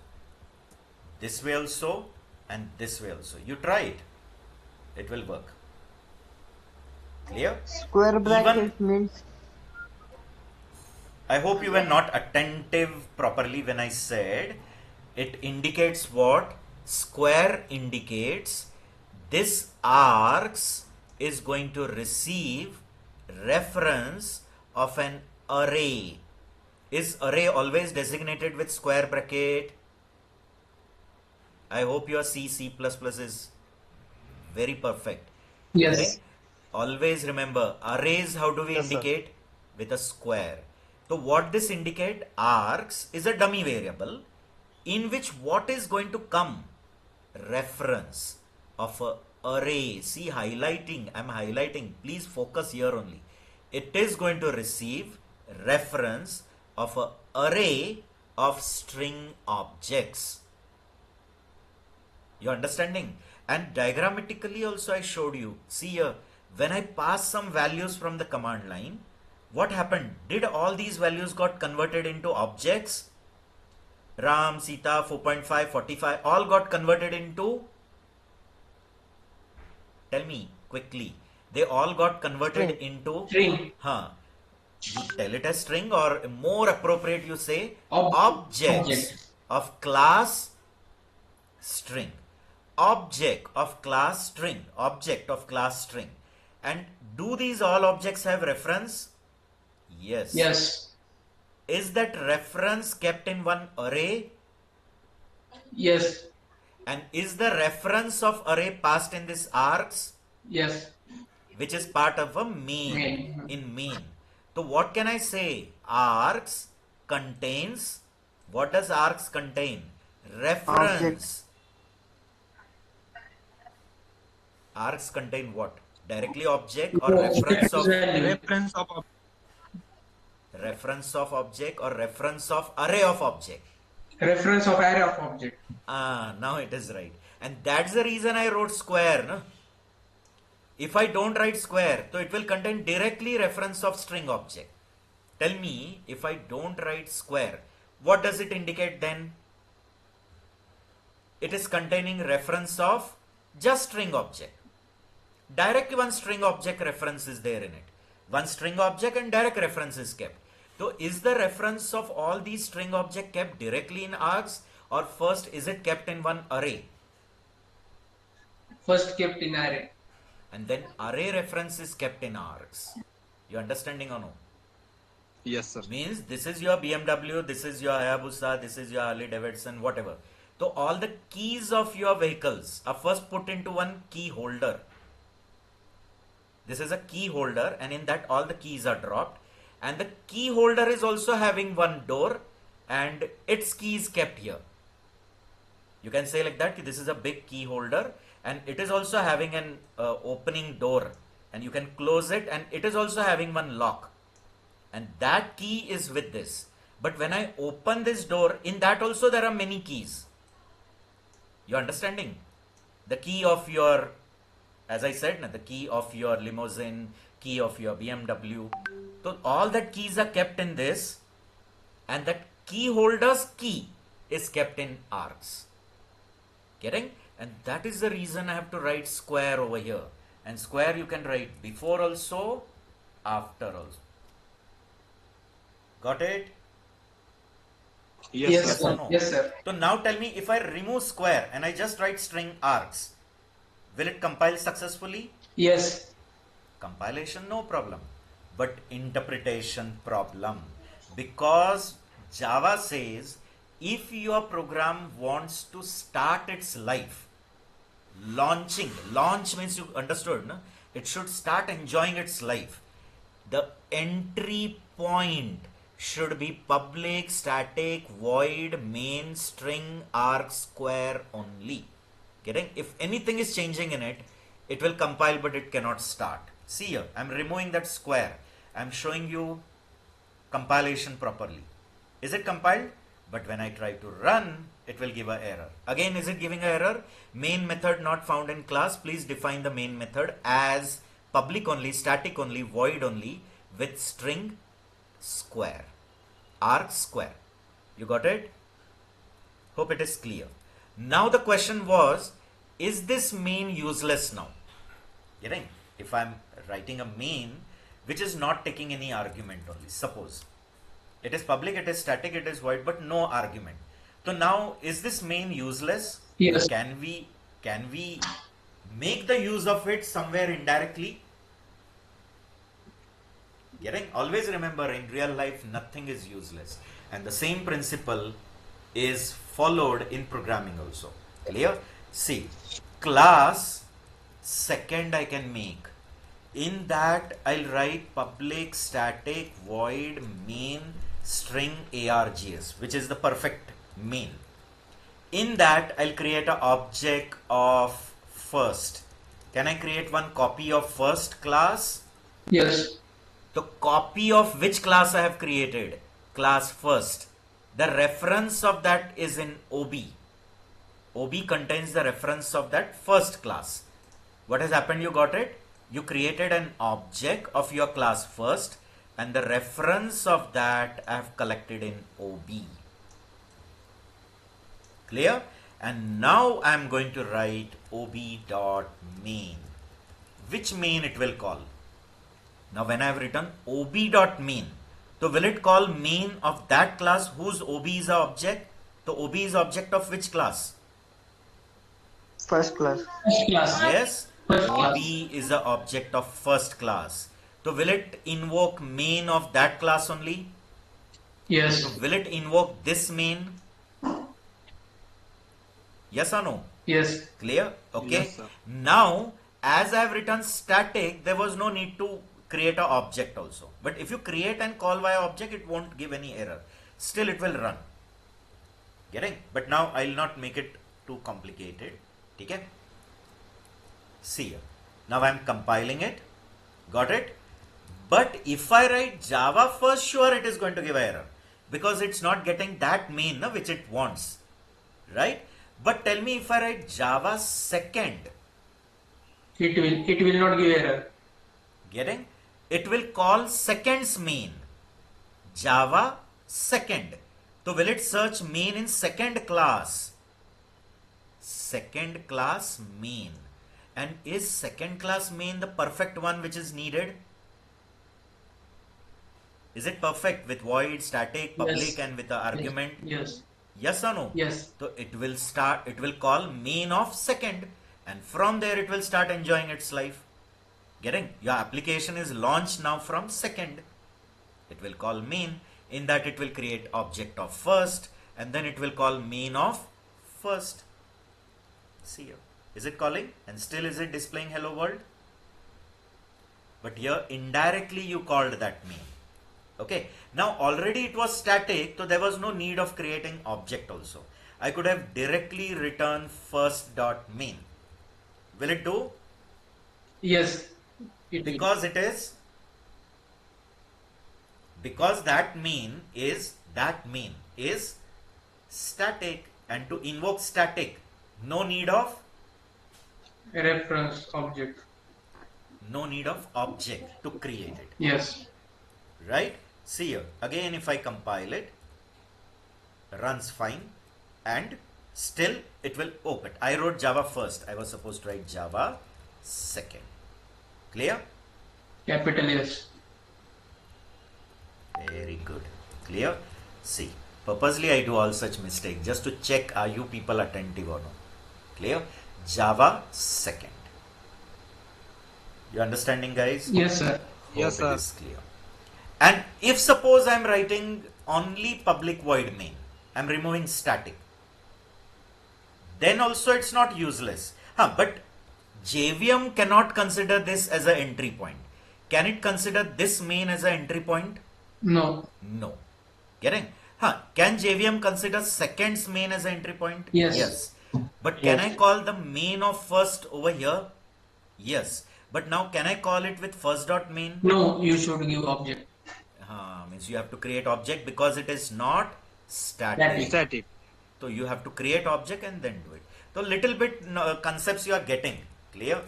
This way also and this way also. You try it. It will work. Clear? Square bracket means I hope you were not attentive properly when I said it indicates what? Square indicates this args is going to receive reference of an array. Is array always designated with square bracket? I hope your C is very perfect. Yes. Okay? Always remember, arrays, how do we Yes, sir. indicate? With a square. So what this indicate? Args is a dummy variable in which what is going to come? Reference of a array. See, highlighting, I'm highlighting. Please focus here only. It is going to receive reference of a array of string objects. You understanding? And diagrammatically also I showed you. See here, when I pass some values from the command line, what happened? Did all these values got converted into objects? Ram, Sita, 4.5, 45, all got converted into? Tell me quickly. They all got converted into? String. You tell it as string, or more appropriate you say Object. objects of class string. Object of class string. Object of class string. And do these all objects have reference? Yes. Yes. Is that reference kept in one array? Yes. And is the reference of array passed in this args, Yes. which is part of a main, Main. in main? So what can I say? Args contains, what does args contain? Reference. Args contain what? Directly object or reference of? Reference of object or reference of array of object? Reference of array of object. Now it is right. And that's the reason I wrote square. No? If I don't write square, so it will contain directly reference of string object. Tell me, if I don't write square, what does it indicate then? It is containing reference of just string object. Directly one string object reference is there in it. One string object and direct reference is kept. So is the reference of all these string object kept directly in args, or first is it kept in one array? First kept in array. And then array reference is kept in args. You understanding or no? Yes, sir. Means this is your BMW, this is your Hayabusa, this is your Harley Davidson, whatever. So all the keys of your vehicles are first put into one key holder. This is a key holder, and in that all the keys are dropped. And the key holder is also having one door, and its key is kept here. You can say like that, this is a big key holder, and it is also having an opening door, and you can close it, and it is also having one lock. And that key is with this. But when I open this door, in that also there are many keys. You understanding? The key of your, as I said, the key of your limousine, key of your BMW. So all that keys are kept in this, and that key holder's key is kept in args. Getting? And that is the reason I have to write square over here. And square you can write before also, after also. Got it? Yes, or sir. no? Yes, sir. So now tell me, if I remove square and I just write string args, will it compile successfully? Yes. Compilation, no problem. But interpretation problem. Because Java says, if your program wants to start its life, launch means you understood, no? It should start enjoying its life. The entry point should be public static void main string arg square only. Getting? If anything is changing in it, it will compile, but it cannot start. See here, I'm removing that square. I'm showing you compilation properly. Is it compiled? But when I try to run, it will give an error. Again, is it giving an error? Main method not found in class. Please define the main method as public only, static only, void only, with string square, arg square. You got it? Hope it is clear. Now the question was, is this main useless now? Getting? If I'm writing a main which is not taking any argument only, suppose it is public, it is static, it is void, but no argument. So now is this main useless? Yes. Can we make the use of it somewhere indirectly? Getting? Always remember, in real life nothing is useless, and the same principle is followed in programming also. Clear? See, class second I can make. In that I'll write public static void main string args, which is the perfect main. In that I'll create an object of first. Can I create one copy of first class? Yes. The copy of which class I have created? Class first. The reference of that is in OB. OB contains the reference of that first class. What has happened? You got it? You created an object of your class first, and the reference of that I have collected in OB. Clear? And now I am going to write ob.main. Which main it will call? Now when I have written ob.main, so will it call main of that class whose OB is a object? So OB is object of which class? First class. First class. Yes, First OB class. is the object of first class. So will it invoke main of that class only? Yes. So will it invoke this main? Yes or no? Yes. Clear? Okay. Yes, sir. Now, as I have written static, there was no need to create an object also. But if you create and call via object, it won't give any error. Still, it will run. Getting? But now I will not make it too complicated. Okay? See here. Now I am compiling it. Got it? But if I write Java first, sure it is going to give error because it's not getting that main which it wants, right? But tell me if I write Java second, It will not give error. getting? It will call seconds main, Java second. So will it search main in second class? Second class main. And is second class main the perfect one which is needed? Is it perfect with void, static, public, Yes. and with the argument? Yes. Yes or no? Yes. So it will call main of second, and from there it will start enjoying its life. Getting? Your application is launched now from second. It will call main. In that it will create object of first, and then it will call main of first. See here. Is it calling? And still is it displaying hello world? But here indirectly you called that main. Okay, now already it was static, so there was no need of creating object also. I could have directly returned first dot main. Will it do? Yes. It will. Because it is, because that main is static, and to invoke static, no need of Reference object. object to create it. Yes. Right? See here, again if I compile it, runs fine, and still it will open. I wrote Java first, I was supposed to write Java second. Clear? Capital S. Very good. Clear? See, purposely I do all such mistakes just to check are you people attentive or not. Clear? Java second. You understanding, guys? Yes, sir. Yes, Hope it sir. is clear. And if suppose I am writing only public void main, I am removing static, then also it's not useless. But JVM cannot consider this as an entry point. Can it consider this main as an entry point? No. No. Getting? Can JVM consider seconds main as an entry point? Yes. Yes. But can I call the main of first over here? Yes. But now can I call it with first dot main? No, you should give object. Means you have to create object because it is not static. Static. So you have to create object and then do it. So little bit concepts you are getting clear.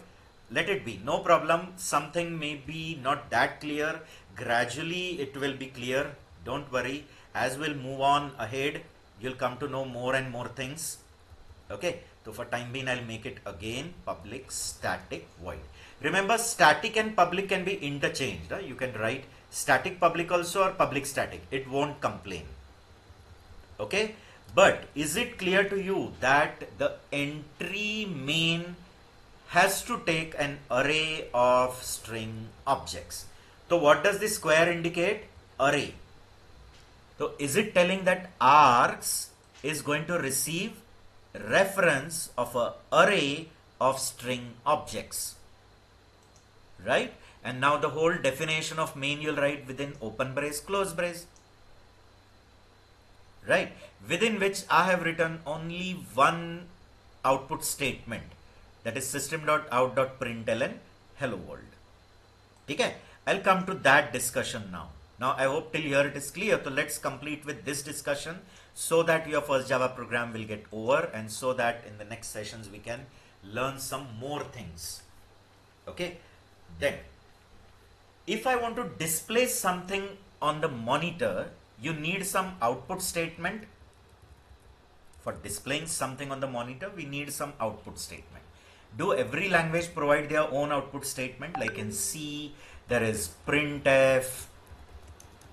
Let it be, no problem. Something may be not that clear. Gradually it will be clear. Don't worry. As we'll move on ahead, you'll come to know more and more things. Okay. So for time being, I'll make it again public static void. Remember, static and public can be interchanged. You can write static public also or public static. It won't complain. Okay. But is it clear to you that the entry main has to take an array of string objects? So what does the square indicate? Array. So is it telling that args is going to receive reference of an array of string objects? Right? And now the whole definition of main you'll write within open brace, close brace. Right? Within which I have written only one output statement, that is system.out.println hello world. Okay? I'll come to that discussion now. Now I hope till here it is clear. So let's complete with this discussion so that your first Java program will get over, and so that in the next sessions we can learn some more things. Okay? Then, if I want to display something on the monitor, you need some output statement. For displaying something on the monitor, we need some output statement. Do every language provide their own output statement? Like in C, there is printf.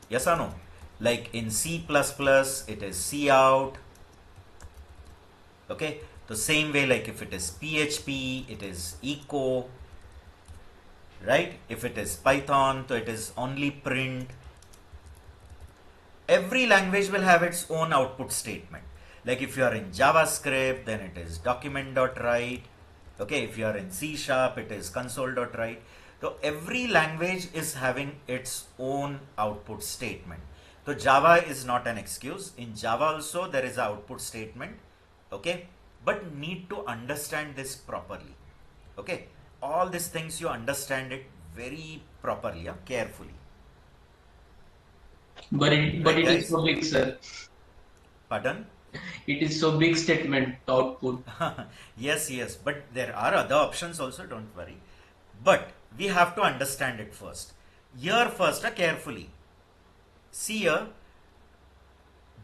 Yes or no? Like in C++, it is cout. Okay. The same way, like if it is PHP, it is echo. Right? If it is Python, so it is only print. Every language will have its own output statement. Like if you are in JavaScript, then it is document.write. Okay, if you are in C#, it is console.write. So every language is having its own output statement. So Java is not an excuse. In Java also there is an output statement. Okay, but need to understand this properly. Okay, all these things you understand it very properly, yeah? Carefully. But Right, it is guys? so big, sir. Pardon? It is so big statement, the output. Yes, yes, but there are other options also, don't worry. But we have to understand it first. Here first, carefully. See here,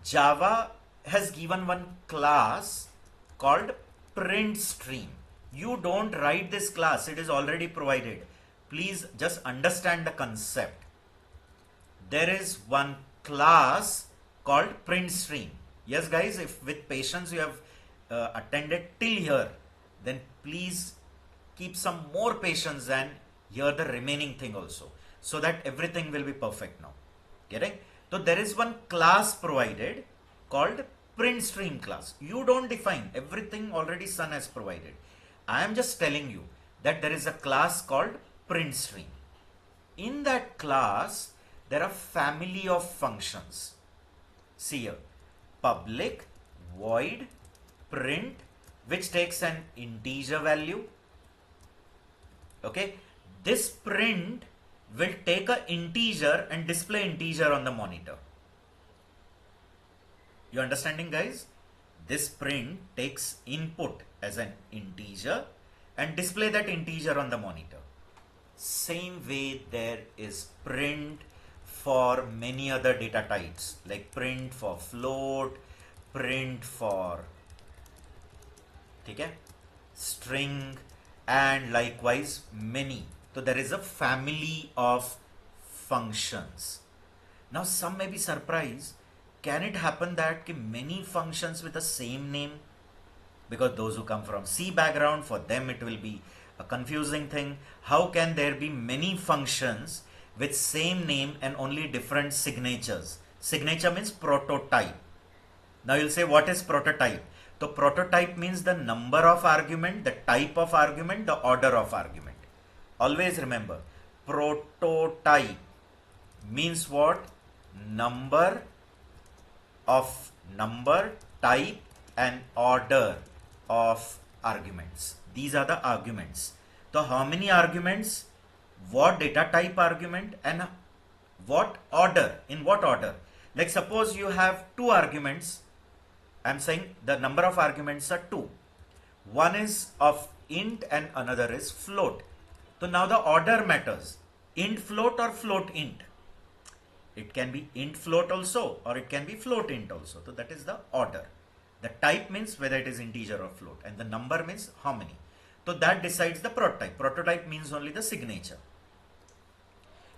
Java has given one class called print stream. You don't write this class, it is already provided. Please just understand the concept. There is one class called print stream. Yes, guys, if with patience you have attended till here, then please keep some more patience and hear the remaining thing also, so that everything will be perfect now. Getting? So there is one class provided called print stream class. You don't define, everything already Sun has provided. I am just telling you that there is a class called print stream. In that class, there are family of functions. See here, public, void, print, which takes an integer value. Okay, this print will take an integer and display integer on the monitor. You understanding, guys? This print takes input as an integer and display that integer on the monitor. Same way there is print for many other data types, like print for float, print for string, and likewise many. So there is a family of functions. Now some may be surprised, can it happen that many functions with the same name? Because those who come from C background, for them it will be a confusing thing. How can there be many functions with same name and only different signatures? Signature means prototype. Now you'll say, what is prototype? So prototype means the number of argument, the type of argument, the order of argument. Always remember, prototype means what? Number, type, and order of arguments. These are the arguments. So how many arguments, what data type argument, and what order, in what order? Like suppose you have two arguments. I'm saying the number of arguments are two. One is of int and another is float. So now the order matters. Int float or float int. It can be int float also, or it can be float int also. So that is the order. The type means whether it is integer or float, and the number means how many. So that decides the prototype. Prototype means only the signature.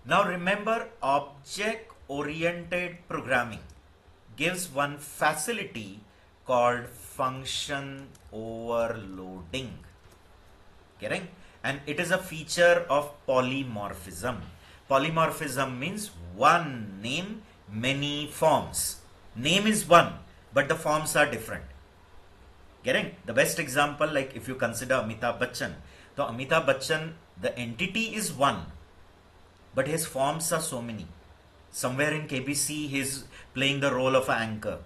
Now remember, object-oriented programming gives one facility called function overloading. Getting? And it is a feature of polymorphism. Polymorphism means one name, many forms. Name is one, but the forms are different. Getting? The best example, like if you consider Amitabh Bachchan. So Amitabh Bachchan, the entity is one, but his forms are so many. Somewhere in KBC, he's playing the role of an anchor.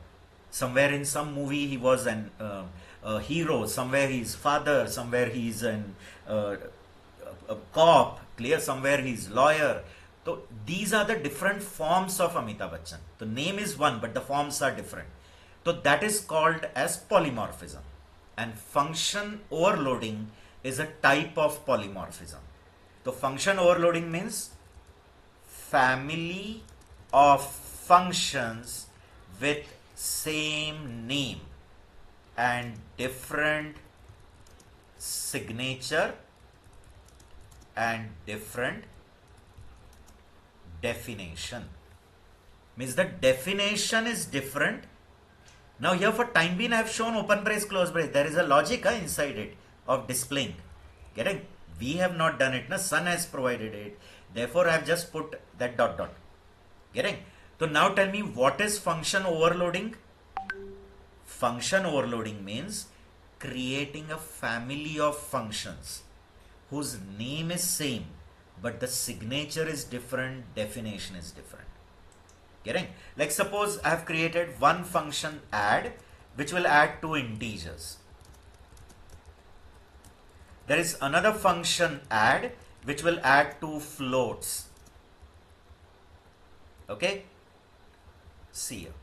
Somewhere in some movie, he was a hero. Somewhere he's father. Somewhere he's a cop. Clear? Somewhere he's lawyer. So these are the different forms of Amitabh Bachchan. The name is one, but the forms are different. So that is called as polymorphism. And function overloading is a type of polymorphism. So function overloading means family of functions with same name and different signature and different definition. Means the definition is different. Now here for time being I have shown open brace, close brace. There is a logic inside it of displaying. Getting? We have not done it. Sun has provided it. Therefore I have just put that dot dot. Getting? So now tell me, what is function overloading? Function overloading means creating a family of functions whose name is same, but the signature is different, definition is different. Getting? Like suppose I have created one function add, which will add two integers. There is another function add, which will add two floats. Okay, see here,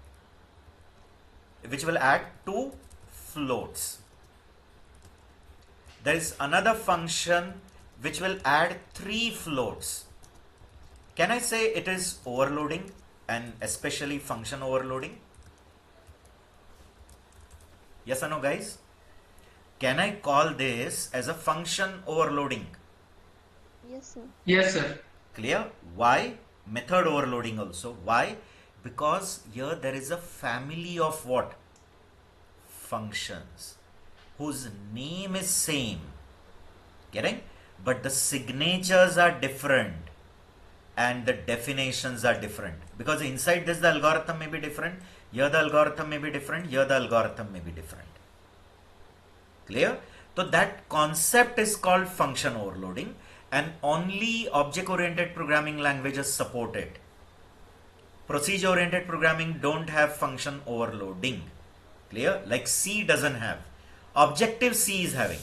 which will add two floats. There is another function which will add three floats. Can I say it is overloading, and especially function overloading? Yes or no, guys? Can I call this as a function overloading? Yes, sir. Yes, sir. Clear? Why? Method overloading also. Why? Because here there is a family of what? Functions whose name is same. Getting? But the signatures are different and the definitions are different. Because inside this the algorithm may be different, here the algorithm may be different, here the algorithm may be different. Clear? So that concept is called function overloading, and only object-oriented programming languages support it. Procedure-oriented programming don't have function overloading. Clear? Like C doesn't have. Objective-C is having.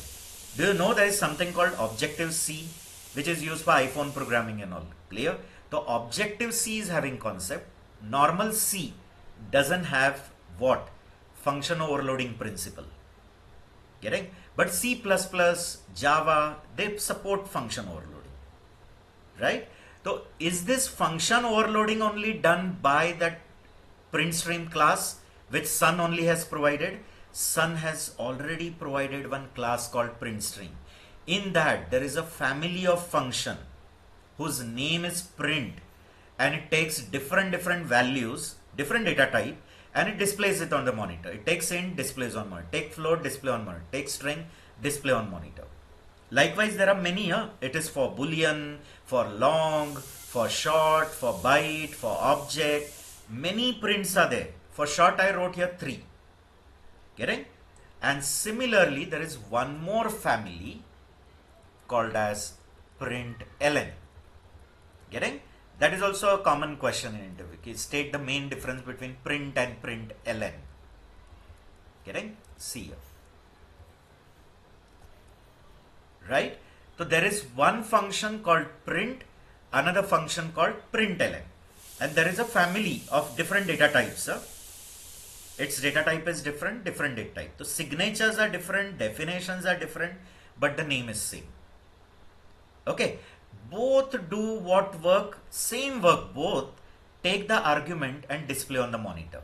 Do you know there is something called Objective-C, which is used for iPhone programming and all? Clear? So Objective-C is having concept. Normal C doesn't have what? Function overloading principle. Getting? But C++, Java, they support function overloading. Right? So is this function overloading only done by that printstream class which Sun only has provided? Sun has already provided one class called printstream. In that there is a family of function whose name is print, and it takes different values, different data type, and it displays it on the monitor. It takes int, displays on monitor. Take float, display on monitor. Take string, display on monitor. Likewise, there are many. It is for boolean, for long, for short, for byte, for object. Many prints are there. For short, I wrote here 3. Getting? And similarly, there is one more family called as println. Getting? That is also a common question in interview. State the main difference between print and println. Getting? See here. Right? So there is one function called print, another function called println. And there is a family of different data types. Its data type is different data type. So signatures are different, definitions are different, but the name is same. Okay. Both do what work? Same work. Both take the argument and display on the monitor.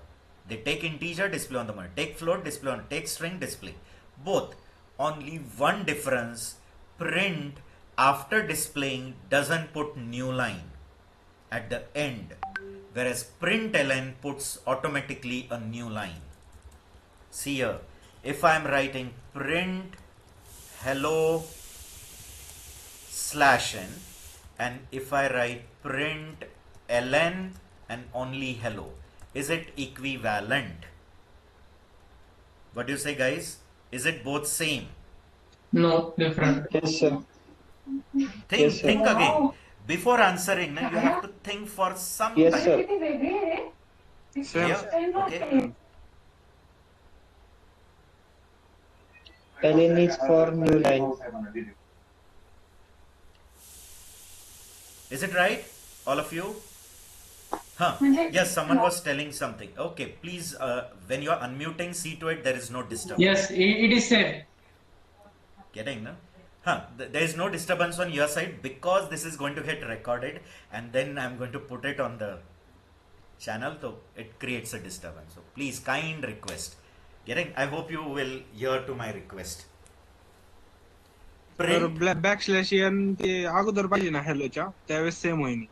They take integer, display on the monitor. Take float, display on. Take string, display. Both. Only one difference. Print, after displaying, doesn't put new line at the end, whereas println puts automatically a new line. See here, if I am writing print hello /n, and if I write print ln and only hello, is it equivalent? What do you say, guys? Is it both same? No, different. Yes, sir. Think again. Before answering, you have to think for some Yes, time. sir. Same. Yeah? Okay. ln is for new line. Is it right? All of you? Huh. Yes, someone was telling something. Okay, please, when you are unmuting, see to it there is no disturbance. Yes, it is said. Getting, no? Huh. There is no disturbance on your side because this is going to get recorded and then I'm going to put it on the channel, so it creates a disturbance. So please, kind request. Getting? I hope you will hear to my request. तर Print. Backslash N ते अगोदर पाहिजे ना हॅलोच्या त्यावेळेस same होईल.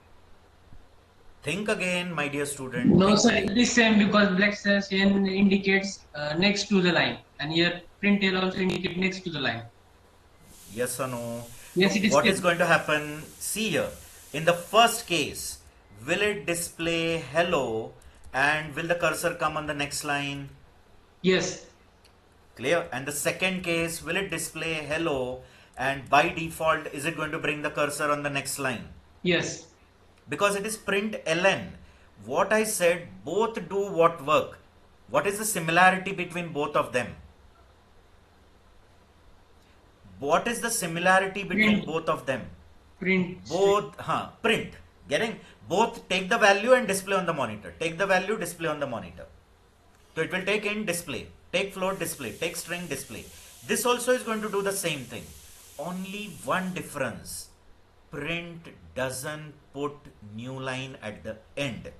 Think again, my dear student. No, Think sir, again. it is same because /n indicates next to the line, and here println also indicate next to the line. Yes or no? Yes, it is What same. is going to happen? See here. In the first case, will it display hello and will the cursor come on the next line? Yes, Clear? And the second case, will it display hello and by default, is it going to bring the cursor on the next line? yes, Because it is println. What I said, both do what work. What is the similarity between both of them? What is the similarity between Print. both of them? Print. both print, getting both take the value and display on the monitor, take the value, display on the monitor. So it will take int display, take float display, take string display. This also is going to do the same thing. Only one difference, print doesn't put new line at the end.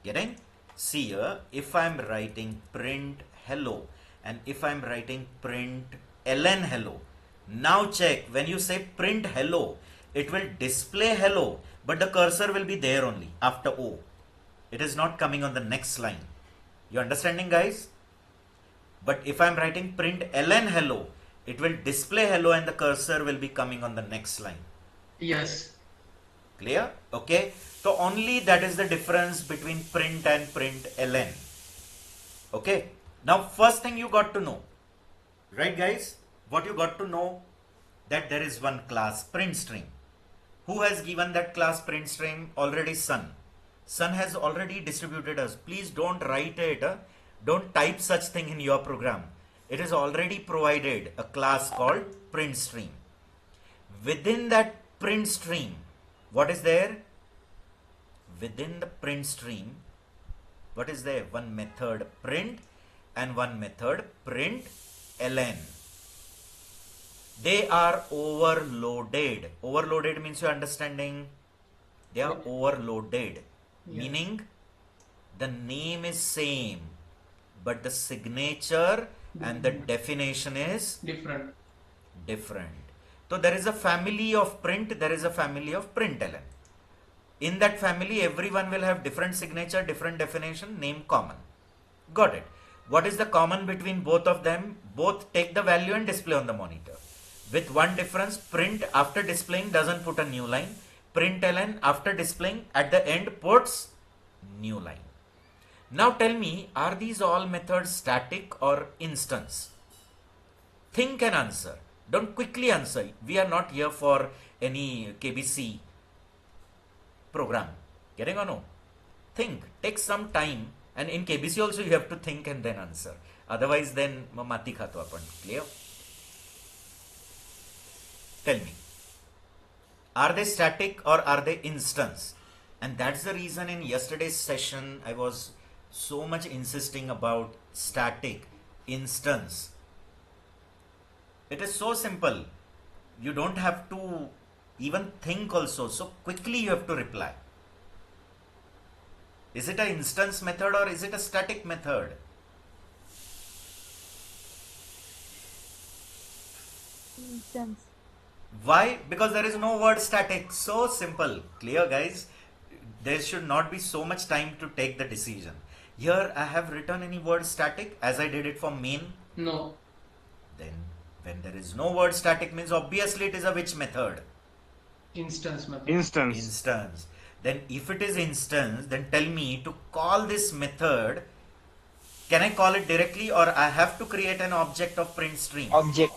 Getting? See here, if I'm writing print hello and if I'm writing print ln hello, now check, when you say print hello, it will display hello, but the cursor will be there only after O. It is not coming on the next line. You understanding, guys? But if I'm writing print ln hello, it will display hello and the cursor will be coming on the next line. Yes. Clear? Okay. So only that is the difference between print and print ln. Okay. Now first thing you got to know, right guys? What you got to know, that there is one class print stream. Who has given that class print stream? Already Sun. Sun has already distributed us. Please don't write it. Don't type such thing in your program. It is already provided a class called print stream. Within that print stream, what is there? Within the print stream, what is there? One method print and one method print ln. They are overloaded. Overloaded means you're understanding? They are overloaded. Yes. Meaning the name is same, but the signature and the definition is Different. different. So there is a family of print, there is a family of println. In that family, everyone will have different signature, different definition, name common. Got it. What is the common between both of them? Both take the value and display on the monitor. With one difference, print after displaying doesn't put a new line. Println after displaying at the end puts new line. Now tell me, are these all methods static or instance? Think and answer. Don't quickly answer. We are not here for any KBC program. Getting or no? Think. Take some time. And in KBC also you have to think and then answer. Otherwise then mati khato apan. Clear? Tell me. Are they static or are they instance? And that's the reason in yesterday's session I was so much insisting about static, instance. It is so simple. You don't have to even think also. So quickly you have to reply. Is it an instance method or is it a static method? Instance. Why? Because there is no word static. So simple. Clear, guys? There should not be so much time to take the decision. Here I have written any word static as I did it for main. No. Then when there is no word static means obviously it is a which method? Instance method. Instance. Instance. Then if it is instance, then tell me to call this method. Can I call it directly or I have to create an object of print stream? Object.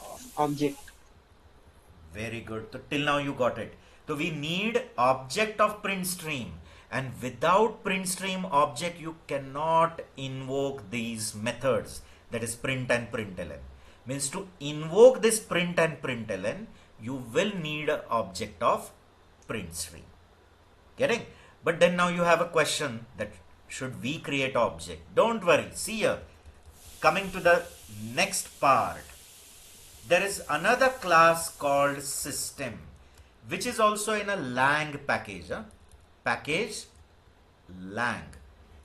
Very good. So till now you got it. So we need object of print stream, and without print stream object you cannot invoke these methods, that is print and println. Means to invoke this print and println you will need an object of print stream. Getting? But then now you have a question that should we create object? Don't worry. See here. Coming to the next part. There is another class called system, which is also in a lang package. Package lang.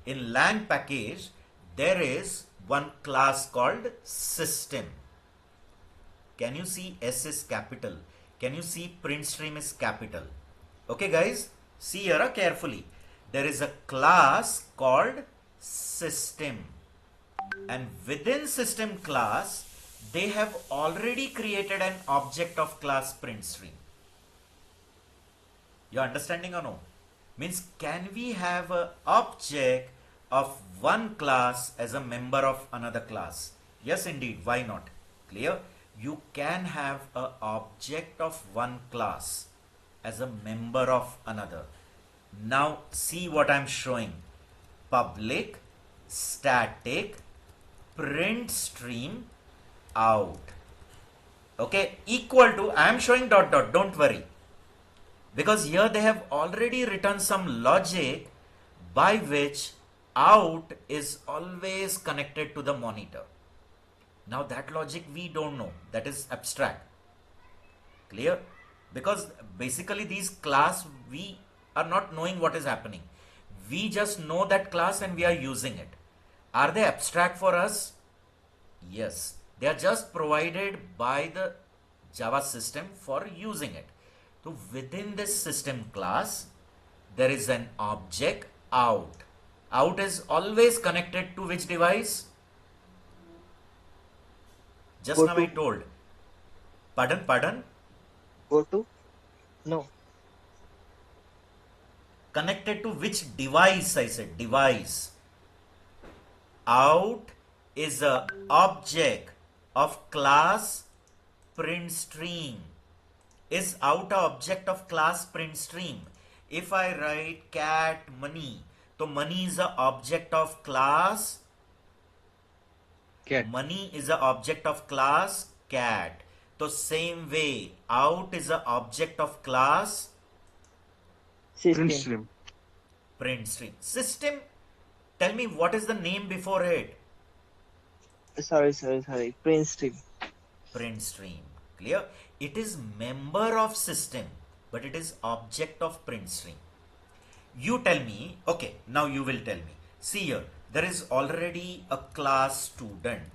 In lang package, there is one class called system. Can you see S is capital? Can you see print stream is capital? Okay, guys, see here carefully. There is a class called system, and within system class, they have already created an object of class print stream. You understanding or no? Means can we have an object of one class as a member of another class? Yes, indeed. Why not? Clear? You can have an object of one class as a member of another. Now see what I'm showing. Public, static, print stream, out. Okay, equal to, I am showing dot dot, don't worry. Because here they have already written some logic by which out is always connected to the monitor. Now that logic we don't know, that is abstract. Clear? Because basically these class, we are not knowing what is happening. We just know that class and we are using it. Are they abstract for us? Yes. They are just provided by the Java system for using it. So within this system class, there is an object out. Out is always connected to which device? Just now I told. Pardon? Go to? No. Connected to which device? I said device. Out is a object of class print stream. Is out a object of class print stream? If I write cat money, so money is a object of class. Cat. Money is a object of class cat. So same way, out is a object of class System. Print stream. print stream. System, tell me what is the name before it? Sorry. Print stream. Print stream. Clear? It is member of system, but it is object of print stream. You tell me, okay, now you will tell me. See here, there is already a class student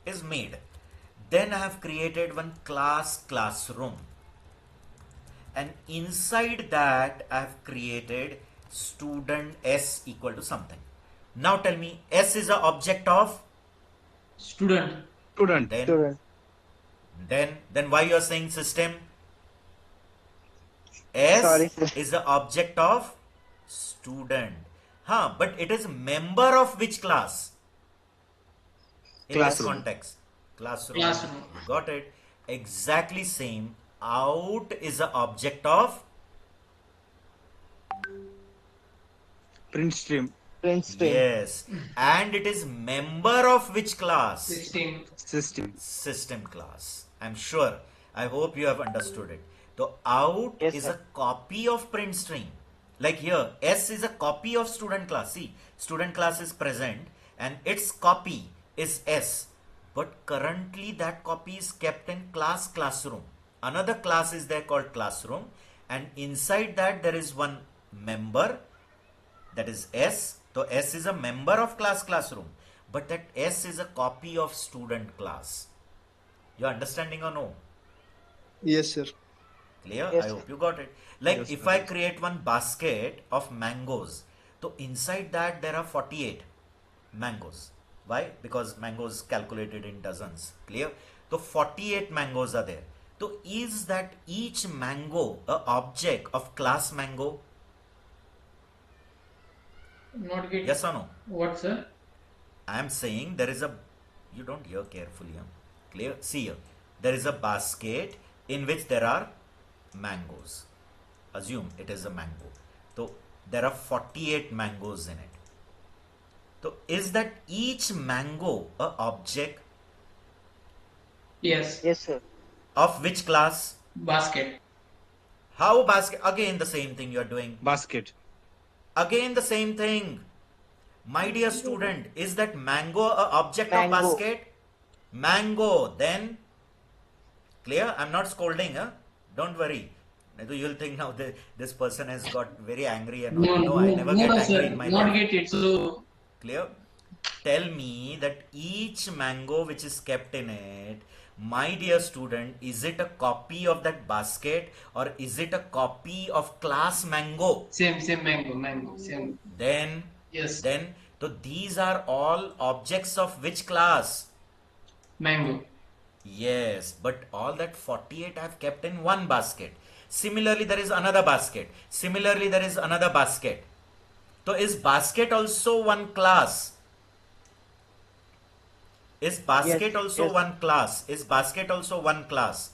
is made. Then I have created one class classroom. And inside that I have created student S equal to something. Now tell me, S is a object of? Student. Student. Then Student. Then why you are saying system? S Sorry, sir. is the object of student. But it is member of which class? In this Classroom. context. Classroom. Classroom. You got it. Exactly same. Out is the object of? Print stream. Print stream. Yes. And it is member of which class? 16. System. System class. I'm sure. I hope you have understood it. So out Yes, is sir. a copy of print stream. Like here, S is a copy of student class. See, student class is present and its copy is S. But currently that copy is kept in class classroom. Another class is there called classroom, and inside that there is one member, that is S. So S is a member of class classroom, but that S is a copy of student class. You understanding or no? Yes, sir. Clear? Yes, I sir. hope you got it. Like Yes, if sir. I create one basket of mangoes, so inside that there are 48 mangoes. Why? Because mangoes calculated in dozens. Clear? So 48 mangoes are there. So is that each mango a object of class mango? Not getting. Yes or no? What, sir? I am saying there is a, you don't hear carefully, huh? Clear? See here, there is a basket in which there are mangoes. Assume it is a mango. So there are 48 mangoes in it. So is that each mango a object Yes. Yes, sir. of which class? Basket. How basket? Again the same thing you are doing. Basket. Again the same thing. My dear student, is that mango a object Mango. of basket? Mango. Then clear? I'm not scolding, huh? Don't worry. You'll think now that this person has got very angry and all. No, I never get angry sir. in my Not life. get it. So Clear? Tell me that each mango which is kept in it, my dear student, is it a copy of that basket or is it a copy of class mango? same mango, same. Then Yes. so these are all objects of which class? Mango. Yes, but all that 48 I have kept in one basket. Similarly, there is another basket. Similarly, there is another basket. So is basket also one class? Is basket Yes, also yes. one class? Is basket also one class?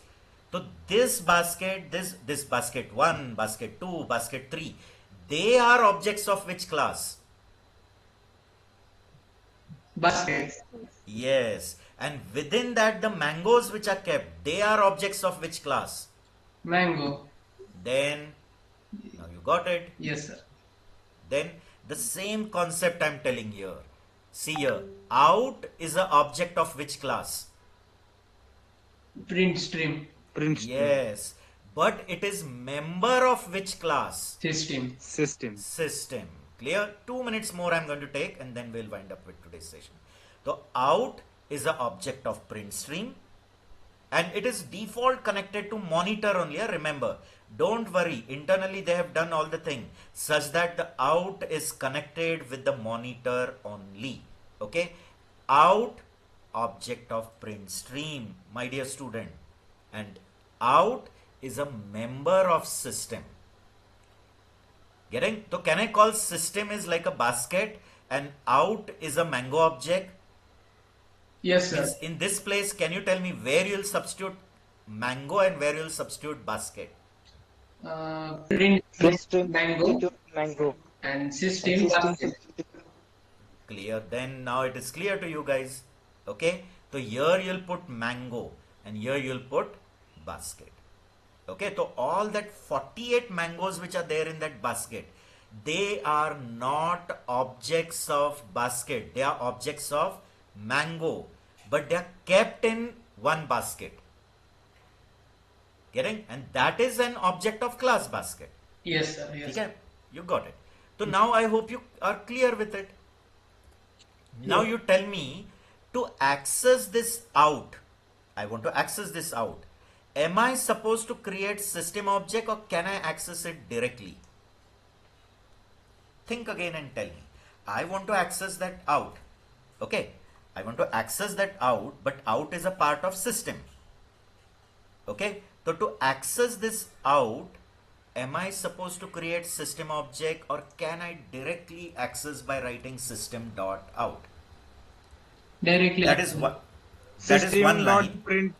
So this basket, this basket 1, basket 2, basket 3, they are objects of which class? Basket. Yes. And within that, the mangoes which are kept, they are objects of which class? Mango. Then, now you got it. Yes, sir. Then the same concept I'm telling here. See here, out is an object of which class? Print stream Print stream. Yes, but it is member of which class? system. System. System. Clear? 2 minutes more I'm going to take and then we'll wind up with today's session. So out is an object of print stream and it is default connected to monitor only. Remember, don't worry, internally they have done all the thing such that the out is connected with the monitor only. Okay, out object of print stream, my dear student, and out is a member of system. Getting? So can I call system is like a basket and out is a mango object? Yes, sir. Means in this place, can you tell me where you'll substitute mango and where you'll substitute basket? Print Print stream mango substitute mango. and system System basket. substitute. Clear? Then now it is clear to you guys. Okay? So here you'll put mango and here you'll put basket. Okay? So all that 48 mangoes which are there in that basket, they are not objects of basket. They are objects of mango. But they are kept in one basket. Getting? And that is an object of class basket. Yes, sir. Yes. Okay, you got it. So now I hope you are clear with it. Now you tell me to access this out. I want to access this out. Am I supposed to create system object or can I access it directly? Think again and tell me. I want to access that out. Okay, I want to access that out, but out is a part of system. Okay, so to access this out, am I supposed to create system object or can I directly access by writing system dot out? Directly. That is what. That is System one dot line. print.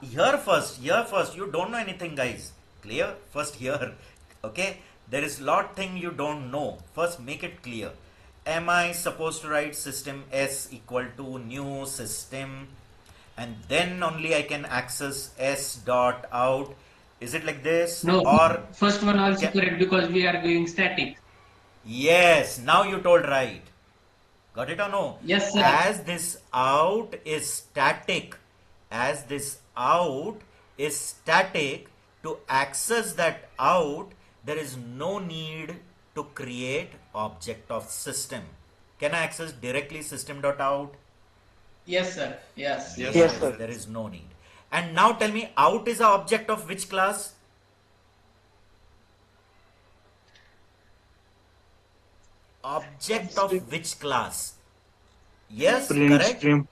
Here first. You don't know anything, guys. Clear? First here. Okay. There is lot thing you don't know. First make it clear. Am I supposed to write system s equal to new system and then only I can access s dot out? Is it like this? No. Or First one also Yeah. correct because we are going static. yes, now you told right. Got it or no? Yes, sir. As this out is static, to access that out, there is no need to create object of system. Can I access directly system.out? Yes, sir. Yes. Yes, sir. There is no need. And now tell me, out is an object of which class? Object of which class? Yes, Print correct? stream.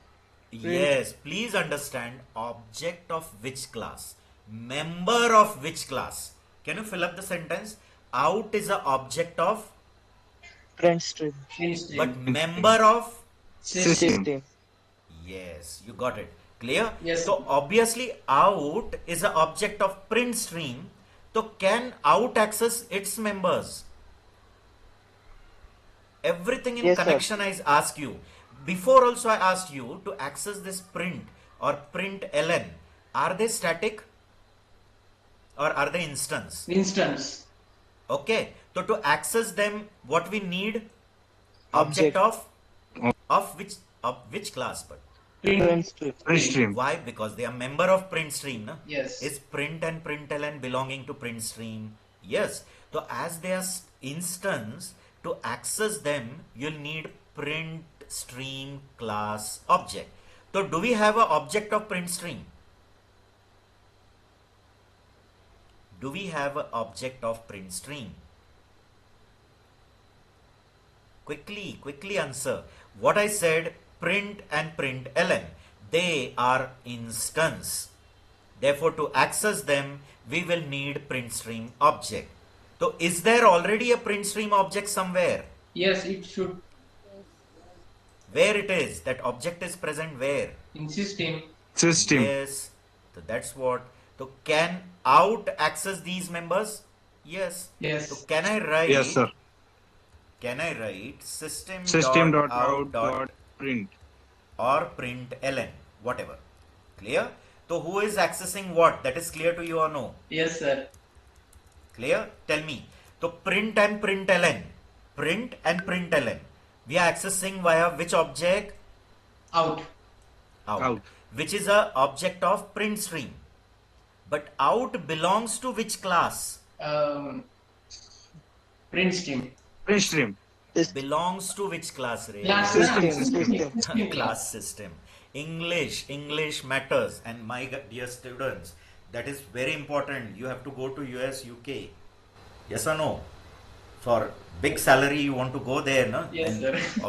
Yes, please understand, object of which class? Member of which class? Can you fill up the sentence? Out is an object of, Print stream. Print stream. but member of? System. System. Yes, you got it. Clear? Yes. So obviously out is an object of print stream. So can out access its members? Everything in Yes, sir. connection I ask you. Before also I asked you to access this print or print ln. Are they static or are they instance? Instance. Okay. So to access them, what we need? Object of which class? But Print stream. Print stream. why? Because they are member of print stream. Na? Yes. Is print and println belonging to print stream? Yes. So as they are instance, to access them, you'll need print stream class object. So do we have an object of print stream? Do we have an object of print stream? Quickly answer. What I said, print and println, they are instance. Therefore, to access them, we will need print stream object. So, is there already a print stream object somewhere? Yes, it should. Where it is? That object is present where? In system. System. Yes. So, that's what. So, can out access these members? Yes. Yes. So, can I write? Yes, sir. Can I write system, System dot dot out out dot dot print. or print ln, whatever. Clear? So who is accessing what? That is clear to you or no? Yes, sir. Clear? Tell me. So print and println, we are accessing via which object? Out. Out. Which is a object of print stream. But out belongs to which class? Print stream. Print stream. Belongs to which class, Ray? Class System. Class system. English matters. And my dear students, that is very important. You have to go to US, UK. Yes or no? For big salary, you want to go there, no? Yes, And sir.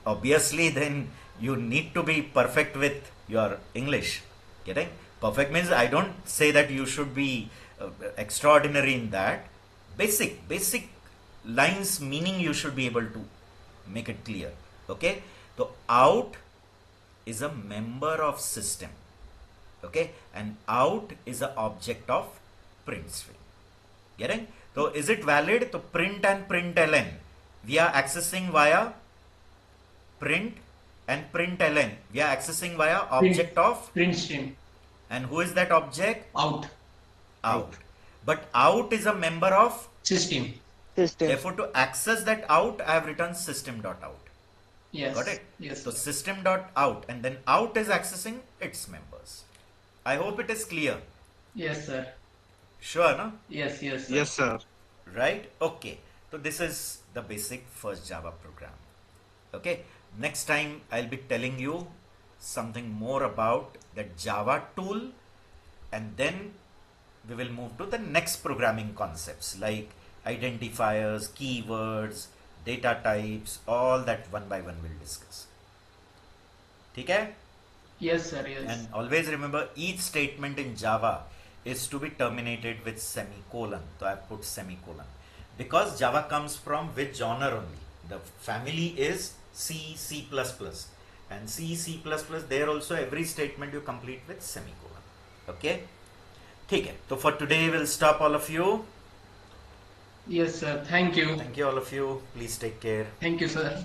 obviously, then you need to be perfect with your English. Getting? Perfect means I don't say that you should be extraordinary in that. Basic lines meaning you should be able to make it clear. Okay? So out is a member of system. Okay? And out is an object of print stream. Getting? So is it valid? So print and println we are accessing via print and println we are accessing via object of, Print stream. and who is that object? Out. Out. But out is a member of, System. System. therefore to access that out I have written system.out. Yes. Got it? Yes. So system.out, and then out is accessing its members. I hope it is clear. Yes, sir. Sure, no? Yes, yes, sir. Yes, sir. Right? Okay. So this is the basic first Java program. Okay. Next time I'll be telling you something more about the Java tool, and then we will move to the next programming concepts like identifiers, keywords, data types, all that one by one we'll discuss. Okay? Yes, sir. Yes. And always remember, each statement in Java is to be terminated with semicolon. So I have put semicolon because Java comes from which genre only? The family is C, C++, and C, C++, there also every statement you complete with semicolon. Okay? Okay. So for today we'll stop, all of you. Yes, sir. Thank you. Thank you all of you. Please take care. Thank you, sir.